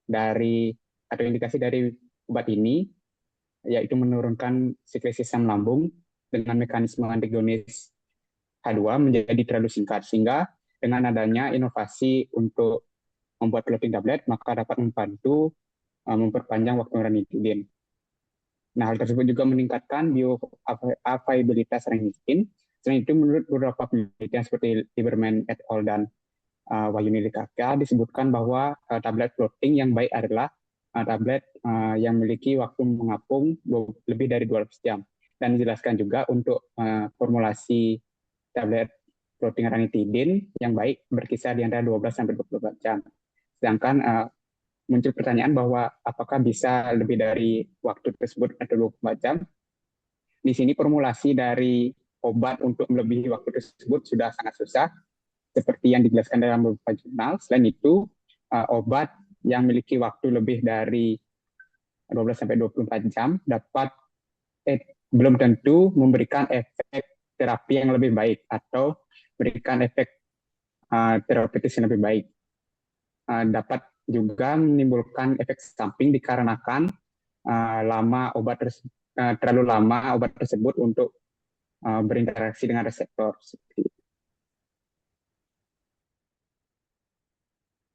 dari atau indikasi dari obat ini, yaitu menurunkan sekresi asam lambung dengan mekanisme antagonis H2 menjadi terlalu singkat, sehingga dengan adanya inovasi untuk membuat floating tablet, maka dapat membantu memperpanjang waktu ranitidin. Nah, hal tersebut juga meningkatkan bioavailabilitas ranitidin. Selain itu, menurut beberapa penelitian seperti Lieberman et al. Dan Wahyuni Likaka, disebutkan bahwa tablet floating yang baik adalah tablet yang memiliki waktu mengapung lebih dari 12 jam. Dan dijelaskan juga untuk formulasi tablet floating ranitidin yang baik berkisar di antara 12 sampai 24 jam. Sedangkan muncul pertanyaan bahwa apakah bisa lebih dari waktu tersebut atau 24 jam. Di sini formulasi dari obat untuk melebihi waktu tersebut sudah sangat susah, seperti yang dijelaskan dalam beberapa jurnal. Selain itu, obat yang memiliki waktu lebih dari 12 sampai 24 jam dapat belum tentu memberikan efek terapi yang lebih baik atau memberikan efek terapeutis yang lebih baik. Dapat juga menimbulkan efek samping dikarenakan terlalu lama obat tersebut untuk berinteraksi dengan reseptor.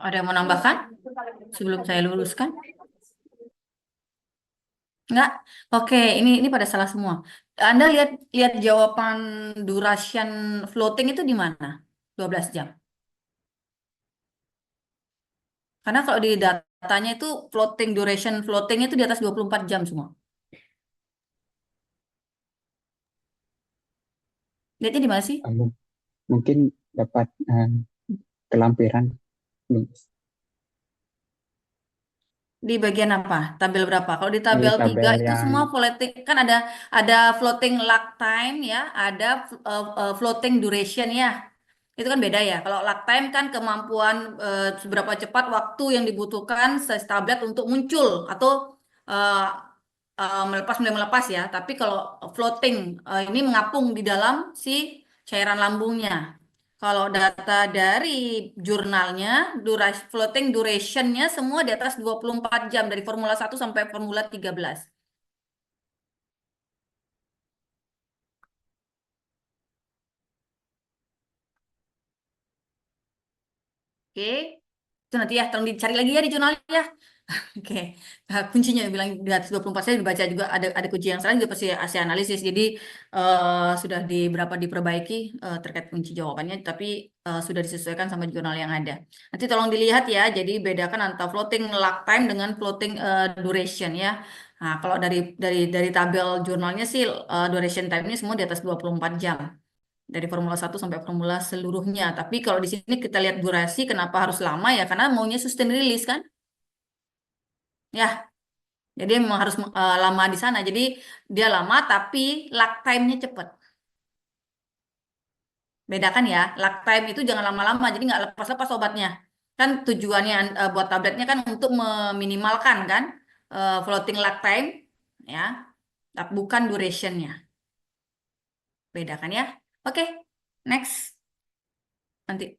Ada yang mau nambahkan sebelum saya luruskan? Enggak? Oke, ini pada salah semua. Anda lihat jawaban duration floating itu di mana? 12 jam. Karena kalau di datanya itu duration floatingnya itu di atas 24 jam semua. Lihatnya di mana sih?
Mungkin dapat kelampiran.
Di bagian apa? Tabel berapa? Kalau di tabel 3 itu semua floating kan ada floating lag time ya, ada floating duration ya. Itu kan beda ya. Kalau lag time kan kemampuan seberapa cepat waktu yang dibutuhkan tablet untuk muncul atau melepas ya. Tapi kalau floating ini mengapung di dalam si cairan lambungnya. Kalau data dari jurnalnya, floating duration-nya semua di atas 24 jam dari Formula 1 sampai Formula 13. Oke, itu nanti ya, tolong dicari lagi ya di jurnalnya ya. Oke, kuncinya bilang di atas 24 saya dibaca juga ada kunci yang salah juga pasti hasil analisis. Jadi sudah diperbaiki terkait kunci jawabannya, tapi sudah disesuaikan sama jurnal yang ada. Nanti tolong dilihat ya. Jadi bedakan antara floating lag time dengan floating duration ya. Nah, kalau dari tabel jurnalnya sih duration time-nya semua di atas 24 jam. Dari Formula 1 sampai Formula seluruhnya. Tapi kalau di sini kita lihat durasi, kenapa harus lama ya? Karena maunya sustain release kan? Ya, jadi memang harus lama di sana. Jadi dia lama tapi lag time-nya cepat. Bedakan ya, lag time itu jangan lama-lama, jadi nggak lepas-lepas obatnya. Kan tujuannya buat tabletnya kan untuk meminimalkan kan floating lag time, ya, tapi bukan duration-nya. Bedakan ya. Oke, next. Nanti.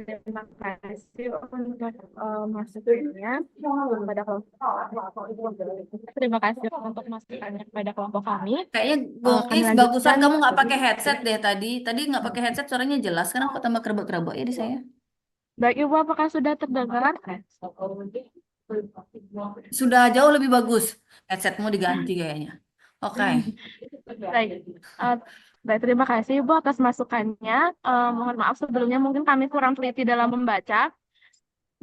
Terima kasih untuk masukannya pada kelompok. Terima kasih untuk masukannya pada kelompok kami.
Kayaknya
Kami
Gongis bagusan
lanjutkan.
kamu nggak pakai headset deh tadi. Tadi nggak pakai headset suaranya jelas. Sekarang kok tambah kerebak-kerebak ya di saya.
Baik Ibu, apakah sudah terdengar?
Sudah jauh lebih bagus. Headsetmu diganti kayaknya. Oke.
Baik. Baik, terima kasih Ibu atas masukannya. Mohon maaf sebelumnya mungkin kami kurang teliti dalam membaca.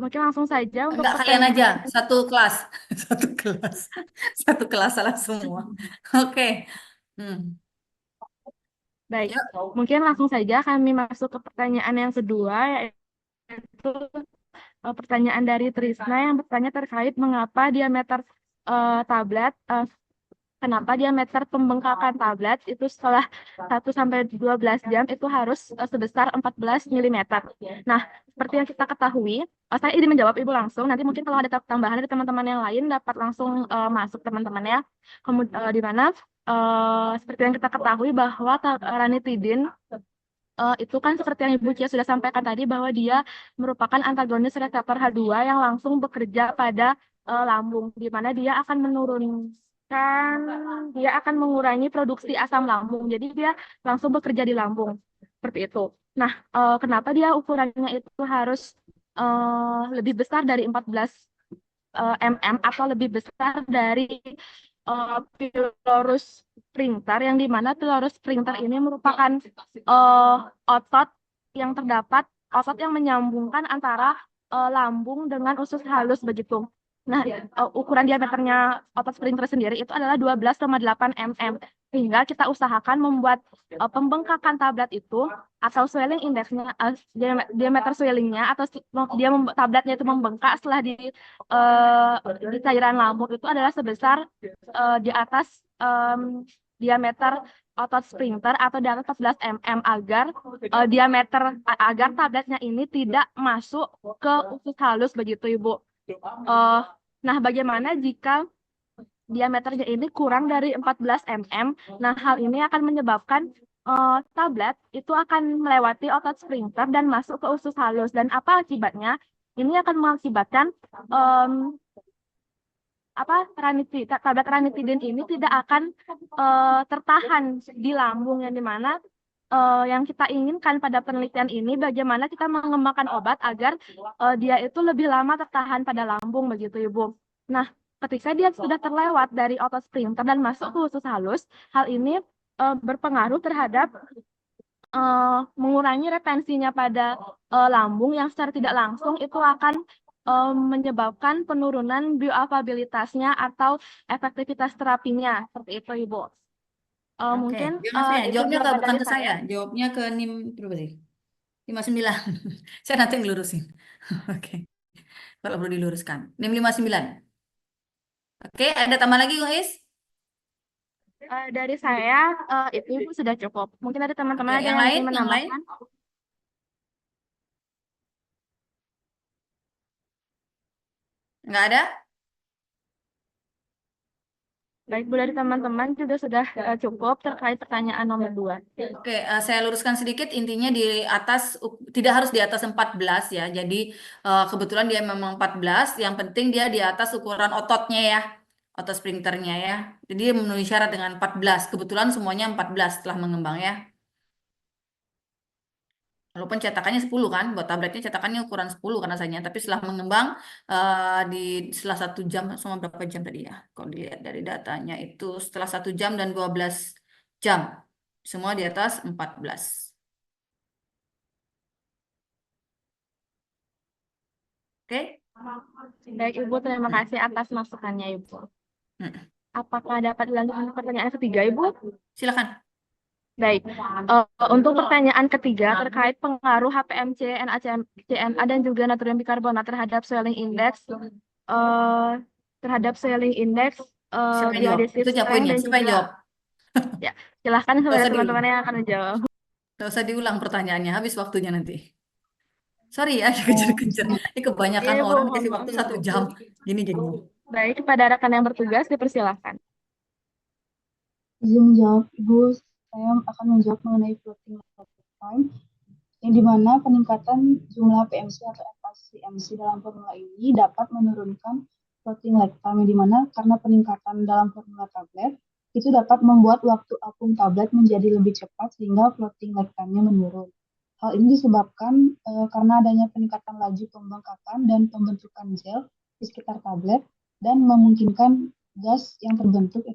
Mungkin langsung saja untuk
Enggak kalian aja, satu kelas. Satu kelas. Satu kelas salah semua. Oke.
Baik, mungkin langsung saja kami masuk ke pertanyaan yang kedua, yaitu pertanyaan dari Trisna yang bertanya terkait mengapa diameter tablet kenapa diameter pembengkakan tablet itu setelah 1-12 jam itu harus sebesar 14 mm. Nah, seperti yang kita ketahui, saya ingin menjawab Ibu langsung, nanti mungkin kalau ada tambahan dari teman-teman yang lain dapat langsung masuk teman-temannya. Kemudian di mana seperti yang kita ketahui bahwa ranitidin itu kan seperti yang Ibu Cia sudah sampaikan tadi bahwa dia merupakan antagonis reseptor H2 yang langsung bekerja pada lambung, di mana dia akan mengurangi produksi asam lambung. Jadi dia langsung bekerja di lambung. Seperti itu. Nah, kenapa dia ukurannya itu harus lebih besar dari 14 mm atau lebih besar dari pylorus sphincter, yang dimana pylorus sphincter ini merupakan otot yang menyambungkan antara lambung dengan usus halus begitu. Nah, ukuran diameternya otot sphincter sendiri itu adalah 12,8 mm. Sehingga kita usahakan membuat pembengkakan tablet itu atau swelling indexnya, diameter swellingnya atau tabletnya itu membengkak setelah di cairan lambung itu adalah sebesar di atas diameter otot sphincter atau di atas 14 mm agar tabletnya ini tidak masuk ke usus halus begitu Ibu.
Nah, bagaimana jika diameternya ini kurang dari 14 mm? Nah, hal ini akan menyebabkan tablet itu akan melewati otot sphincter dan masuk ke usus halus. Dan apa akibatnya? Ini akan mengakibatkan tablet ranitidin ini tidak akan tertahan di lambung, yang dimana yang kita inginkan pada penelitian ini bagaimana kita mengembangkan obat agar dia itu lebih lama tertahan pada lambung, begitu Ibu. Nah, ketika dia sudah terlewat dari otot sphincter dan masuk ke usus halus, hal ini berpengaruh terhadap mengurangi retensinya pada lambung, yang secara tidak langsung itu akan menyebabkan penurunan bioavailabilitasnya atau efektivitas terapinya, seperti itu Ibu.
Oke,
Mungkin itu
jawabnya
jawaban
bukan
dari
ke saya, jawabnya ke NIM berapa sih? 59. Saya nanti ngelurusin. Oke. Kalau perlu diluruskan. NIM 59. Oke, ada tambah lagi, Guys?
Dari saya itu Ibu sudah cukup. Mungkin ada teman-teman
Oke,
ada
yang
yang
lain,
ingin
yang lain?
menambahkan.
Nggak ada?
Baik, Bu, dari teman-teman juga sudah cukup terkait pertanyaan nomor 2.
Oke, saya luruskan sedikit, intinya di atas, tidak harus di atas 14 ya. Jadi kebetulan dia memang 14, yang penting dia di atas ukuran ototnya ya, otot sphincternya ya. Jadi dia memenuhi syarat dengan 14, kebetulan semuanya 14 setelah mengembang ya. Walaupun cetakannya 10 kan, buat tabletnya cetakannya ukuran 10 karena saya, tapi setelah mengembang setelah 1 jam, sama berapa jam tadi ya? Kalau dilihat dari datanya itu setelah 1 jam dan 12 jam. Semua di atas 14. Oke?
Baik, Ibu, terima kasih atas masukannya, Ibu. Apakah dapat dilanjutkan pertanyaan ketiga, Ibu?
Silakan.
Baik, untuk pertanyaan ketiga terkait pengaruh HPMC, NaCNA, dan juga natrium bikarbonat terhadap swelling index,
Siapa yang jawab?
bioadhesive
Itu
strength,
poinnya.
dan
Siapa yang
juga
jawab?
ya, silahkan
Nggak
kepada
usah
teman-teman
diulang.
yang akan menjawab.
Nggak usah diulang pertanyaannya, habis waktunya nanti. Sorry ya, kejar-kejar. Ini kebanyakan
Iya, Ibu,
orang
mohon
kasih
maaf,
waktu
Ibu.
1 jam. Gini jadinya.
Baik, kepada rekan yang bertugas dipersilakan.
Izin menjawab, Ibu. Saya akan menjawab mengenai floating time, yang dimana peningkatan jumlah PMC atau FACMC dalam formula ini dapat menurunkan floating lag time, yang dimana karena peningkatan dalam formula tablet itu dapat membuat waktu apung tablet menjadi lebih cepat sehingga floating lag time-nya menurun. Hal ini disebabkan karena adanya peningkatan laju pembengkakan dan pembentukan gel di sekitar tablet dan memungkinkan gas yang terbentuk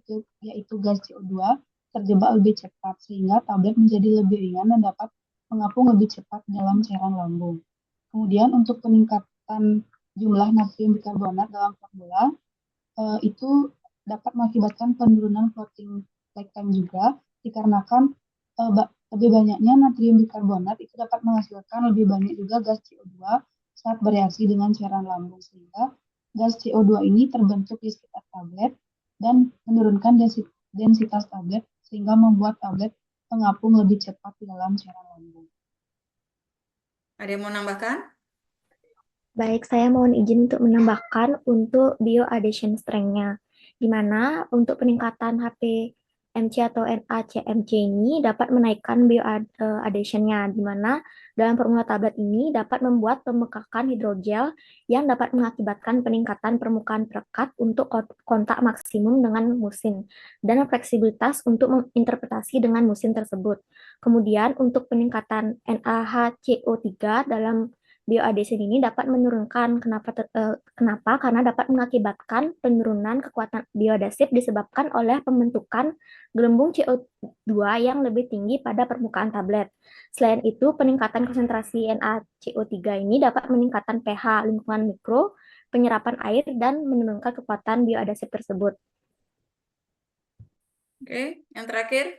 yaitu gas CO2 terjebak lebih cepat sehingga tablet menjadi lebih ringan dan dapat mengapung lebih cepat dalam cairan lambung. Kemudian untuk peningkatan jumlah natrium bikarbonat dalam formula itu dapat mengakibatkan penurunan floating lag time juga, dikarenakan lebih banyaknya natrium bikarbonat itu dapat menghasilkan lebih banyak juga gas CO2 saat bereaksi dengan cairan lambung, sehingga gas CO2 ini terbentuk di sekitar tablet dan menurunkan densitas tablet sehingga membuat tablet mengapung lebih cepat di dalam cairan lambung.
Ada yang mau nambahkan?
Baik, saya mohon izin untuk menambahkan untuk bioadhesion strength-nya, di mana untuk peningkatan HPMC atau NaCMC ini dapat menaikkan bioadhesion-nya, di mana dalam formula tablet ini dapat membuat pemekakan hidrogel yang dapat mengakibatkan peningkatan permukaan perekat untuk kontak maksimum dengan musin dan fleksibilitas untuk menginterpretasi dengan musin tersebut. Kemudian untuk peningkatan NaHCO3 dalam bioadhesion ini dapat menurunkan kenapa? Karena dapat mengakibatkan penurunan kekuatan bioadhesif disebabkan oleh pembentukan gelembung CO2 yang lebih tinggi pada permukaan tablet. Selain itu, peningkatan konsentrasi NaCO3 ini dapat meningkatkan pH lingkungan mikro, penyerapan air, dan menurunkan kekuatan bioadhesif tersebut.
Oke, yang terakhir.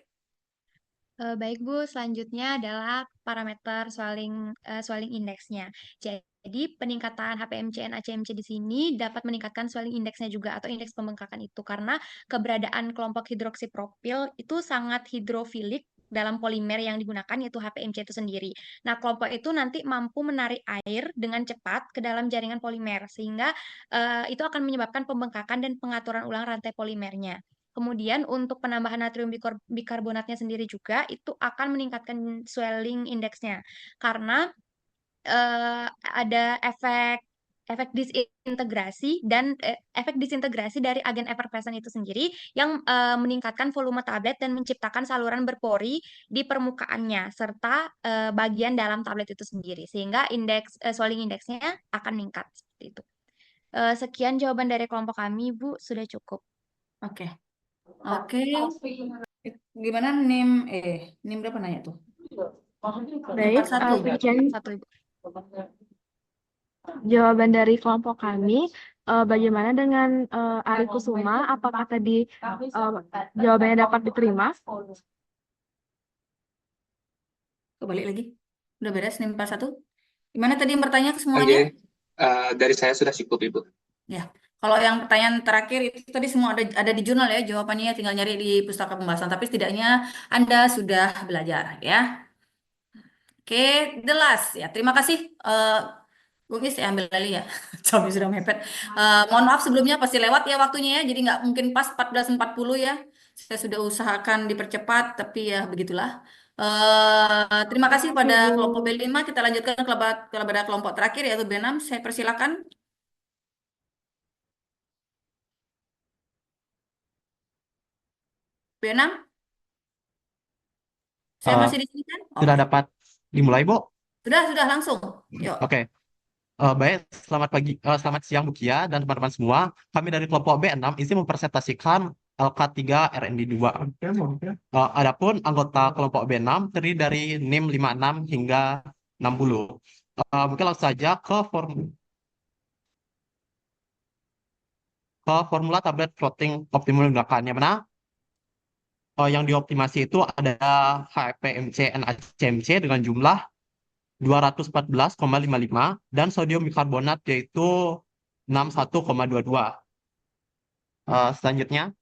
Baik Bu, selanjutnya adalah parameter swelling index-nya. Jadi peningkatan HPMC NaCMC di sini dapat meningkatkan swelling index-nya juga atau indeks pembengkakan itu karena keberadaan kelompok hidroksipropil itu sangat hidrofilik
dalam polimer yang digunakan yaitu HPMC itu sendiri. Nah, kelompok itu nanti mampu menarik air dengan cepat ke dalam jaringan polimer sehingga itu akan menyebabkan pembengkakan dan pengaturan ulang rantai polimernya. Kemudian untuk penambahan natrium bikarbonatnya sendiri juga itu akan meningkatkan swelling indeksnya karena ada efek disintegrasi dan efek disintegrasi dari agen effervescent itu sendiri yang meningkatkan volume tablet dan menciptakan saluran berpori di permukaannya serta bagian dalam tablet itu sendiri sehingga swelling indeksnya akan meningkat seperti itu. Sekian jawaban dari kelompok kami, Bu, sudah cukup.
Oke. Gimana NIM berapa nanya tuh?
Baik,
41.
sekian jawaban dari kelompok kami. Bagaimana dengan Ari Kusuma? Apakah tadi jawabannya dapat diterima?
Balik lagi. Udah beres NIM 41? Gimana tadi yang bertanya ke
Oke,
semuanya?
dari saya sudah cukup, Ibu.
Ya. Kalau yang pertanyaan terakhir itu tadi semua ada di jurnal ya, jawabannya tinggal nyari di pustaka pembahasan. Tapi setidaknya Anda sudah belajar ya. Oke, the last ya. Terima kasih. Bung Is, ambil lagi ya. Sampai sudah mepet. Mohon maaf sebelumnya pasti lewat ya waktunya ya. Jadi nggak mungkin pas 14.40 ya. Saya sudah usahakan dipercepat, tapi ya begitulah. Terima kasih pada kelompok B5. Kita lanjutkan kepada kelompok terakhir yaitu B6. Saya persilakan. B6. Saya masih di sini kan?
Sudah
Oke.
dapat dimulai, Bu?
Sudah langsung. Yuk.
Oke. Baik, selamat pagi, selamat siang Bu Kia dan teman-teman semua. Kami dari kelompok B6 izin mempresentasikan LK3 RND2. Adapun anggota kelompok B6 terdiri dari NIM 56 hingga 60. Mungkin langsung saja ke formula tablet floating optimum digunakannya mana? Yang dioptimasi itu ada HPMC NaCMC dengan jumlah 214,55 dan sodium bikarbonat yaitu 61,22. Selanjutnya,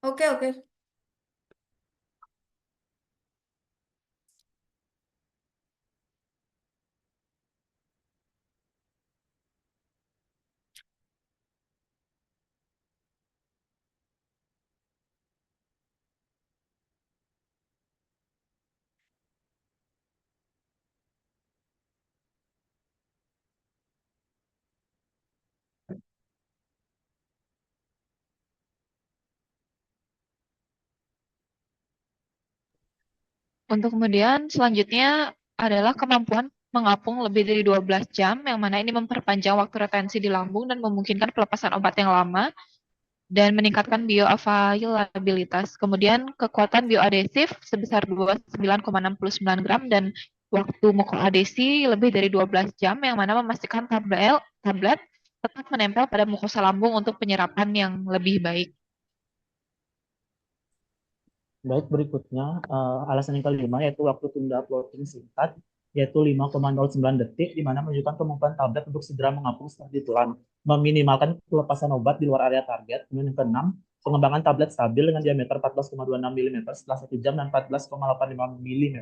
Oke.
Untuk kemudian selanjutnya adalah kemampuan mengapung lebih dari 12 jam, yang mana ini memperpanjang waktu retensi di lambung dan memungkinkan pelepasan obat yang lama dan meningkatkan bioavailabilitas. Kemudian kekuatan bioadesif sebesar 29,69 gram dan waktu mukoadesi lebih dari 12 jam, yang mana memastikan tablet tetap menempel pada mukosa lambung untuk penyerapan yang lebih baik.
Baik, berikutnya alasan yang kelima yaitu waktu tunda floating singkat yaitu 5,09 detik, di mana menunjukkan kemampuan tablet untuk segera mengapung setelah ditelan, meminimalkan pelepasan obat di luar area target. Kemudian yang keenam, pengembangan tablet stabil dengan diameter 14,26 mm setelah 1 jam dan 14,85 mm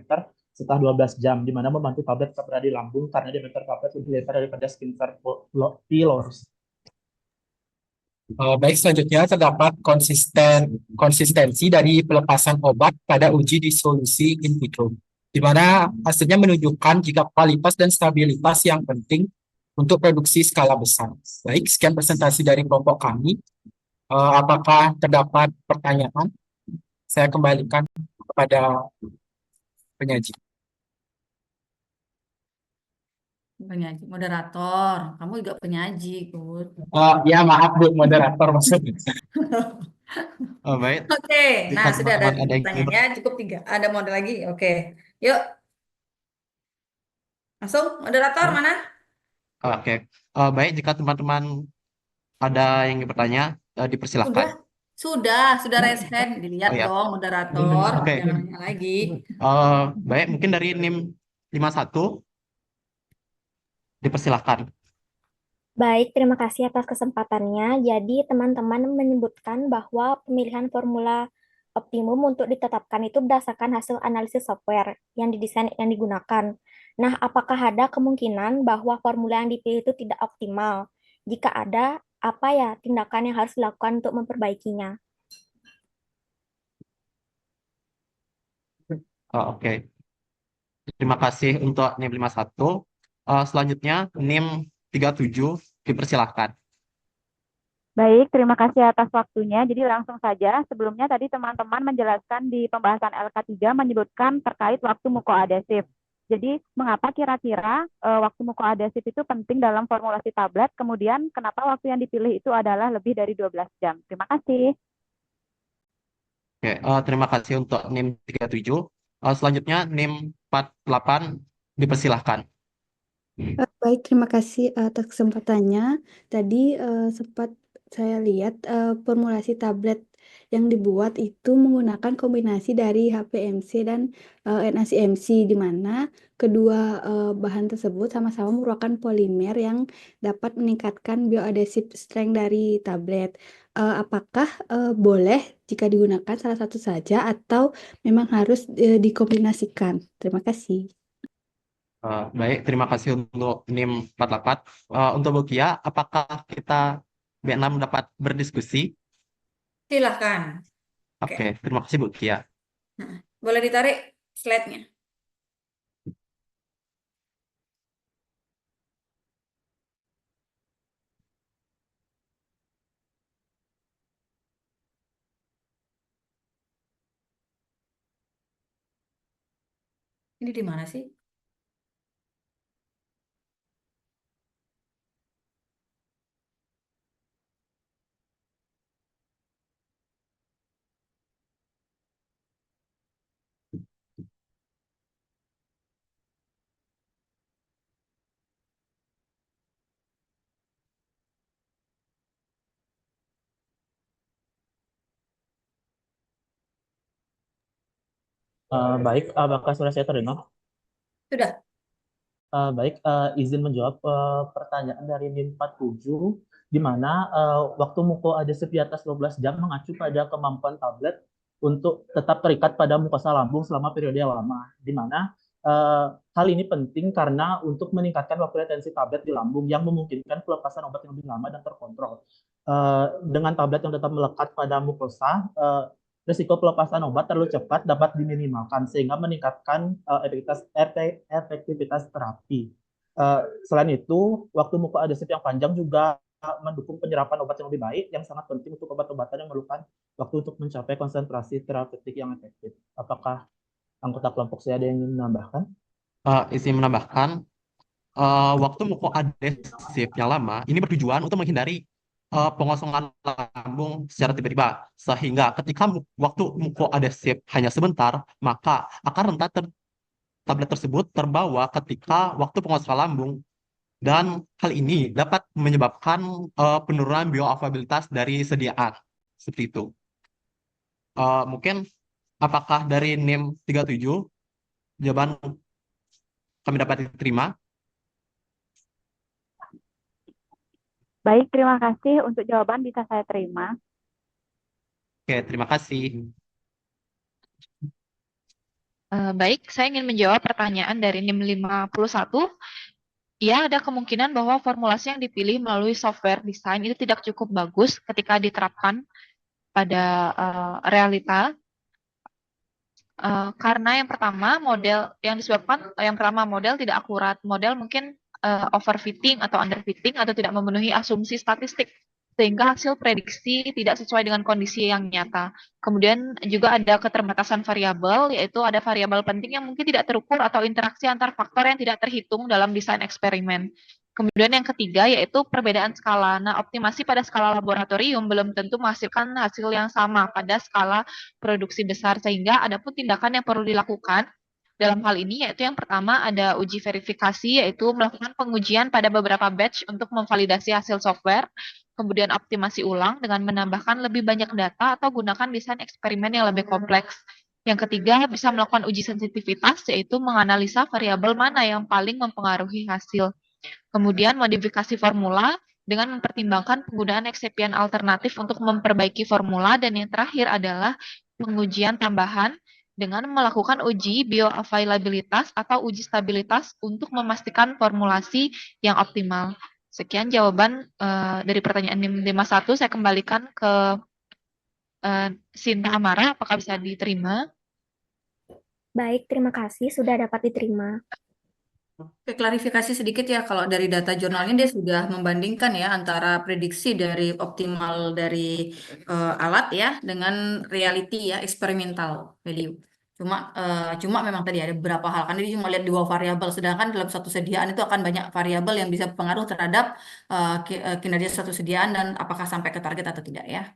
setelah 12 jam, di mana membantu tablet tetap berada di lambung karena diameter tablet lebih lebar daripada sphincter pylorus.
Baik, selanjutnya terdapat konsistensi dari pelepasan obat pada uji disolusi in vitro, di mana hasilnya menunjukkan jika kualitas dan stabilitas yang penting untuk produksi skala besar. Baik, sekian presentasi dari kelompok kami. Apakah terdapat pertanyaan? Saya kembalikan kepada penyaji.
Moderator, kamu juga penyaji, Bud.
Ya, maaf Bu, moderator maksudnya.
baik.
Oke, nah
Jika
sudah ada
teman-teman ada yang
pertanyaannya, cukup 3. Ada model lagi? Oke, yuk. Langsung, moderator mana?
Oke. Baik, jika teman-teman ada yang ingin bertanya, dipersilakan.
Sudah raise hand. Dilihat
Oh, ya.
dong, moderator.
Oke.
Jangan nanya lagi.
Baik, mungkin dari NIM 51. Dipersilahkan.
Baik, terima kasih atas kesempatannya. Jadi, teman-teman menyebutkan bahwa pemilihan formula optimum untuk ditetapkan itu berdasarkan hasil analisis software yang didesain yang digunakan. Nah, apakah ada kemungkinan bahwa formula yang dipilih itu tidak optimal? Jika ada, apa ya tindakan yang harus dilakukan untuk memperbaikinya?
Oke. Terima kasih untuk NIM 51. Selanjutnya NIM 37 dipersilahkan.
Baik, terima kasih atas waktunya. Jadi langsung saja, sebelumnya tadi teman-teman menjelaskan di pembahasan LK3 menyebutkan terkait waktu mukoadhesif. Jadi mengapa kira-kira waktu mukoadhesif itu penting dalam formulasi tablet, kemudian kenapa waktu yang dipilih itu adalah lebih dari 12 jam? Terima kasih.
Oke, terima kasih untuk NIM 37. Selanjutnya NIM 48 dipersilahkan.
Baik, terima kasih atas kesempatannya. Tadi sempat saya lihat formulasi tablet yang dibuat itu menggunakan kombinasi dari HPMC dan NaCMC, di mana kedua bahan tersebut sama-sama merupakan polimer yang dapat meningkatkan bioadhesive strength dari tablet. Apakah boleh jika digunakan salah satu saja atau memang harus dikombinasikan? Terima kasih.
Baik, terima kasih untuk NIM 48. Untuk Bukia, apakah kita B6 dapat berdiskusi?
Silahkan.
Oke, terima kasih Bukia.
Boleh ditarik slide-nya. Ini di mana sih?
Baik, apakah suara saya terdengar?
Sudah.
Baik, izin menjawab pertanyaan dari NIM 47, di mana waktu mukoadhesif di atas 12 jam mengacu pada kemampuan tablet untuk tetap terikat pada mukosa lambung selama periode yang lama, di mana hal ini penting karena untuk meningkatkan waktu retensi tablet di lambung yang memungkinkan pelepasan obat yang lebih lama dan terkontrol. Dengan tablet yang tetap melekat pada mukosa, risiko pelepasan obat terlalu cepat dapat diminimalkan sehingga meningkatkan efektivitas terapi. Selain itu, waktu mukoadhesif yang panjang juga mendukung penyerapan obat yang lebih baik, yang sangat penting untuk obat-obatan yang memerlukan waktu untuk mencapai konsentrasi terapeutik yang efektif. Apakah anggota kelompok saya ada yang ingin menambahkan?
Izin menambahkan, waktu mukoadhesif yang lama ini bertujuan untuk menghindari pengosongan lambung secara tiba-tiba, sehingga ketika waktu mukoadhesif hanya sebentar, maka akar rentan tablet tersebut terbawa ketika waktu pengosongan lambung, dan hal ini dapat menyebabkan penurunan bioavailabilitas dari sediaan. Seperti itu. Mungkin apakah dari NIM 37 jawaban kami dapat diterima?
Baik, terima kasih untuk jawaban bisa saya terima.
Oke, terima kasih.
Baik, saya ingin menjawab pertanyaan dari NIM 51. Ya, ada kemungkinan bahwa formulasi yang dipilih melalui software desain itu tidak cukup bagus ketika diterapkan pada realita. Karena yang pertama model tidak akurat. Model mungkin overfitting atau underfitting atau tidak memenuhi asumsi statistik, sehingga hasil prediksi tidak sesuai dengan kondisi yang nyata. Kemudian juga ada keterbatasan variabel, yaitu ada variabel penting yang mungkin tidak terukur atau interaksi antar faktor yang tidak terhitung dalam desain eksperimen. Kemudian yang ketiga yaitu perbedaan skala. Nah, optimasi pada skala laboratorium belum tentu menghasilkan hasil yang sama pada skala produksi besar, sehingga ada pun tindakan yang perlu dilakukan dalam hal ini, yaitu yang pertama ada uji verifikasi, yaitu melakukan pengujian pada beberapa batch untuk memvalidasi hasil software, kemudian optimasi ulang dengan menambahkan lebih banyak data atau gunakan desain eksperimen yang lebih kompleks. Yang ketiga, bisa melakukan uji sensitivitas, yaitu menganalisa variabel mana yang paling mempengaruhi hasil. Kemudian modifikasi formula dengan mempertimbangkan penggunaan eksepsian alternatif untuk memperbaiki formula. Dan yang terakhir adalah pengujian tambahan dengan melakukan uji bioavailabilitas atau uji stabilitas untuk memastikan formulasi yang optimal. Sekian jawaban dari pertanyaan NIM 51. Saya kembalikan ke Sinta Amara. Apakah bisa diterima?
Baik, terima kasih sudah dapat diterima.
Oke, klarifikasi sedikit ya, kalau dari data jurnalnya dia sudah membandingkan ya antara prediksi dari optimal dari alat ya dengan reality ya, experimental value. Cuma memang tadi ada beberapa hal, karena dia cuma lihat dua variabel, sedangkan dalam satu sediaan itu akan banyak variabel yang bisa berpengaruh terhadap kinerja suatu sediaan dan apakah sampai ke target atau tidak ya.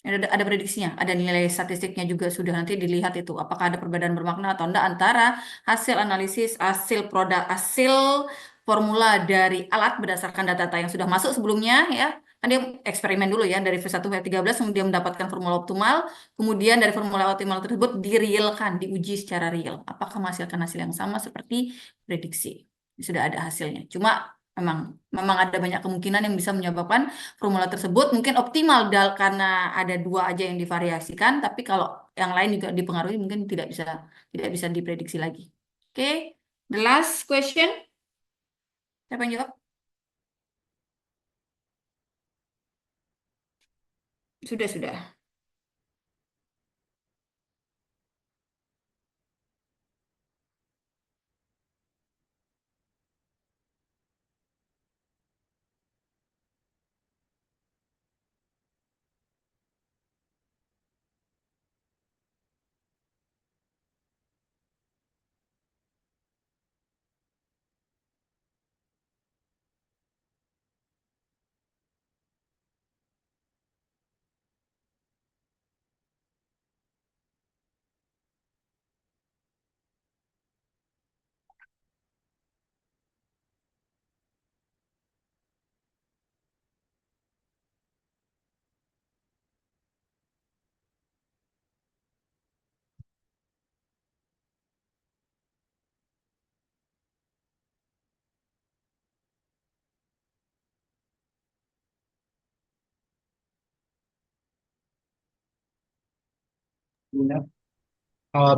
Ada prediksinya, ada nilai statistiknya juga sudah, nanti dilihat itu apakah ada perbedaan bermakna atau enggak antara hasil analisis, hasil produk, hasil formula dari alat berdasarkan data-data yang sudah masuk sebelumnya ya. Kan dia eksperimen dulu ya dari V1 V13, kemudian mendapatkan formula optimal, kemudian dari formula optimal tersebut direalkan, diuji secara real. Apakah menghasilkan hasil yang sama seperti prediksi? Sudah ada hasilnya. Cuma memang ada banyak kemungkinan yang bisa menyebabkan formula tersebut mungkin optimal karena ada dua aja yang divariasikan, tapi kalau yang lain juga dipengaruhi mungkin tidak bisa diprediksi lagi. Oke, the last question. Siapa yang jawab? Sudah.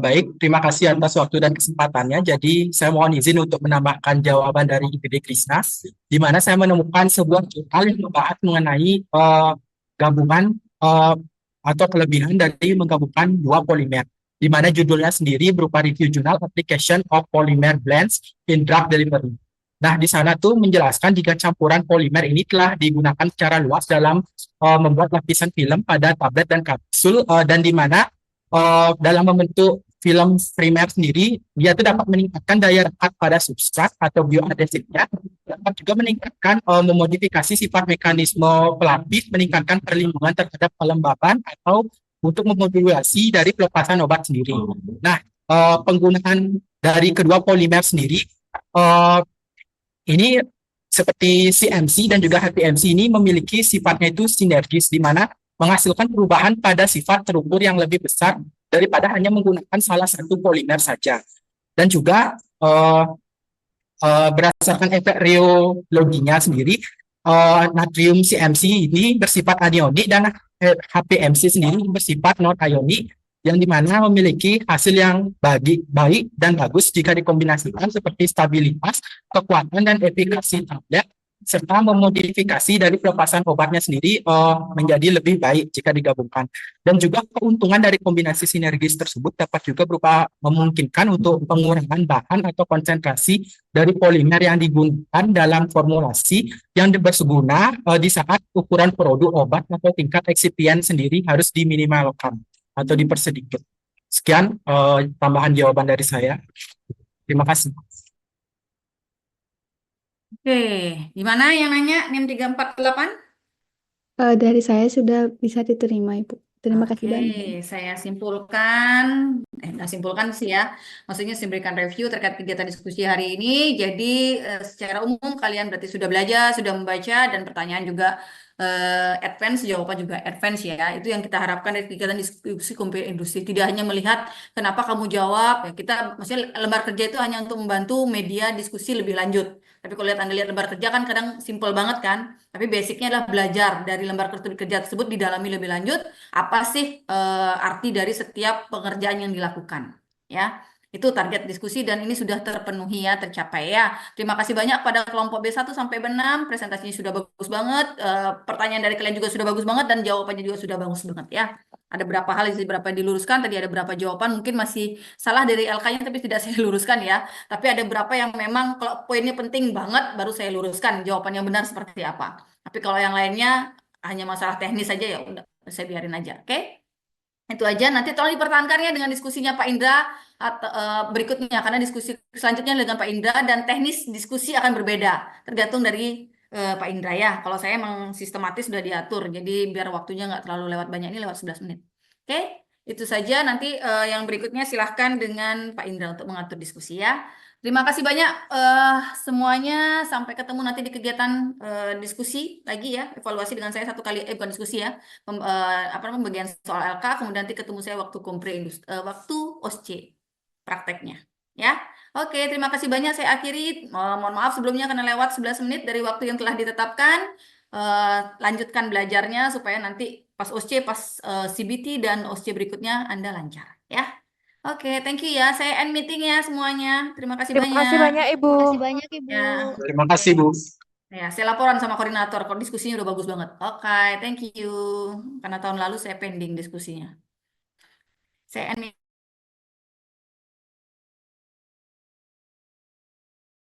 Baik, terima kasih atas waktu dan kesempatannya. Jadi, saya mohon izin untuk menambahkan jawaban dari IPB Krishna, di mana saya menemukan sebuah jurnal yang membahas mengenai gabungan atau kelebihan dari menggabungkan dua polimer, di mana judulnya sendiri berupa review jurnal Application of Polymer Blends in Drug Delivery. Nah, di sana tuh menjelaskan jika campuran polimer ini telah digunakan secara luas dalam membuat lapisan film pada tablet dan kapsul, dan di mana dalam membentuk film primer sendiri, dia itu dapat meningkatkan daya rekat pada substrat atau bioadhesifnya, dapat juga meningkatkan memodifikasi sifat mekanisme pelapis, meningkatkan perlindungan terhadap kelembaban atau untuk memodulasi dari pelepasan obat sendiri. Nah, penggunaan dari kedua polimer sendiri ini seperti CMC dan juga HPMC ini memiliki sifatnya itu sinergis, di mana menghasilkan perubahan pada sifat terukur yang lebih besar daripada hanya menggunakan salah satu polimer saja. Dan juga berdasarkan efek rheologinya sendiri, natrium CMC ini bersifat anionik dan HPMC sendiri bersifat non-ionik, yang dimana memiliki hasil yang baik dan bagus jika dikombinasikan, seperti stabilitas, kekuatan, dan efikasi tablet, serta memodifikasi dari pelepasan obatnya sendiri menjadi lebih baik jika digabungkan. Dan juga keuntungan dari kombinasi sinergis tersebut dapat juga berupa memungkinkan untuk pengurangan bahan atau konsentrasi dari polimer yang digunakan dalam formulasi yang berguna di saat ukuran produk obat atau tingkat eksipien sendiri harus diminimalkan atau dipersedikit. Sekian tambahan jawaban dari saya. Terima kasih.
Oke, gimana yang nanya NIM 348?
Dari saya sudah bisa diterima, Ibu. Terima kasih banyak.
Oke, saya simpulkan, nggak simpulkan sih ya, maksudnya saya berikan review terkait kegiatan diskusi hari ini. Jadi secara umum kalian berarti sudah belajar, sudah membaca, dan pertanyaan juga advance, jawaban juga advance ya. Itu yang kita harapkan dari kegiatan diskusi komite industri. Tidak hanya melihat kenapa kamu jawab, ya kita maksudnya lembar kerja itu hanya untuk membantu media diskusi lebih lanjut. Tapi kalau Anda lihat lembar kerja kan kadang simple banget kan. Tapi basicnya adalah belajar dari lembar kerja tersebut, didalami lebih lanjut apa sih arti dari setiap pengerjaan yang dilakukan. Ya, itu target diskusi dan ini sudah terpenuhi ya, tercapai ya. Terima kasih banyak pada kelompok B1 sampai B6, presentasinya sudah bagus banget, pertanyaan dari kalian juga sudah bagus banget dan jawabannya juga sudah bagus banget ya. Ada beberapa hal yang berapa diluruskan, tadi ada beberapa jawaban mungkin masih salah dari LK-nya tapi tidak saya luruskan ya. Tapi ada beberapa yang memang kalau poinnya penting banget baru saya luruskan jawaban yang benar seperti apa. Tapi kalau yang lainnya hanya masalah teknis saja ya udah saya biarin aja, oke? Itu aja, nanti tolong dipertahankannya dengan diskusinya Pak Indra atau berikutnya, karena diskusi selanjutnya dengan Pak Indra dan teknis diskusi akan berbeda, tergantung dari Pak Indra ya. Kalau saya emang sistematis sudah diatur, jadi biar waktunya nggak terlalu lewat banyak, ini lewat 11 menit. Oke, itu saja. Nanti yang berikutnya silahkan dengan Pak Indra untuk mengatur diskusi ya. Terima kasih banyak semuanya. Sampai ketemu nanti di kegiatan diskusi lagi ya. Evaluasi dengan saya satu kali, bukan diskusi ya. Apa namanya, pembagian soal LK. Kemudian nanti ketemu saya waktu waktu OSC prakteknya. Ya. Oke, terima kasih banyak. Saya akhiri. Mohon maaf sebelumnya karena lewat 11 menit dari waktu yang telah ditetapkan. Lanjutkan belajarnya supaya nanti pas OSC, pas CBT dan OSC berikutnya Anda lancar. Ya. Oke, thank you ya. Saya end meeting ya semuanya. Terima kasih
Terima
banyak.
kasih banyak, Ibu.
Terima kasih banyak, Ibu.
Ya,
Terima kasih, Bu.
ya, saya laporan sama koordinator. Kalau diskusinya udah bagus banget. Oke, thank you. Karena tahun lalu saya pending diskusinya. Saya end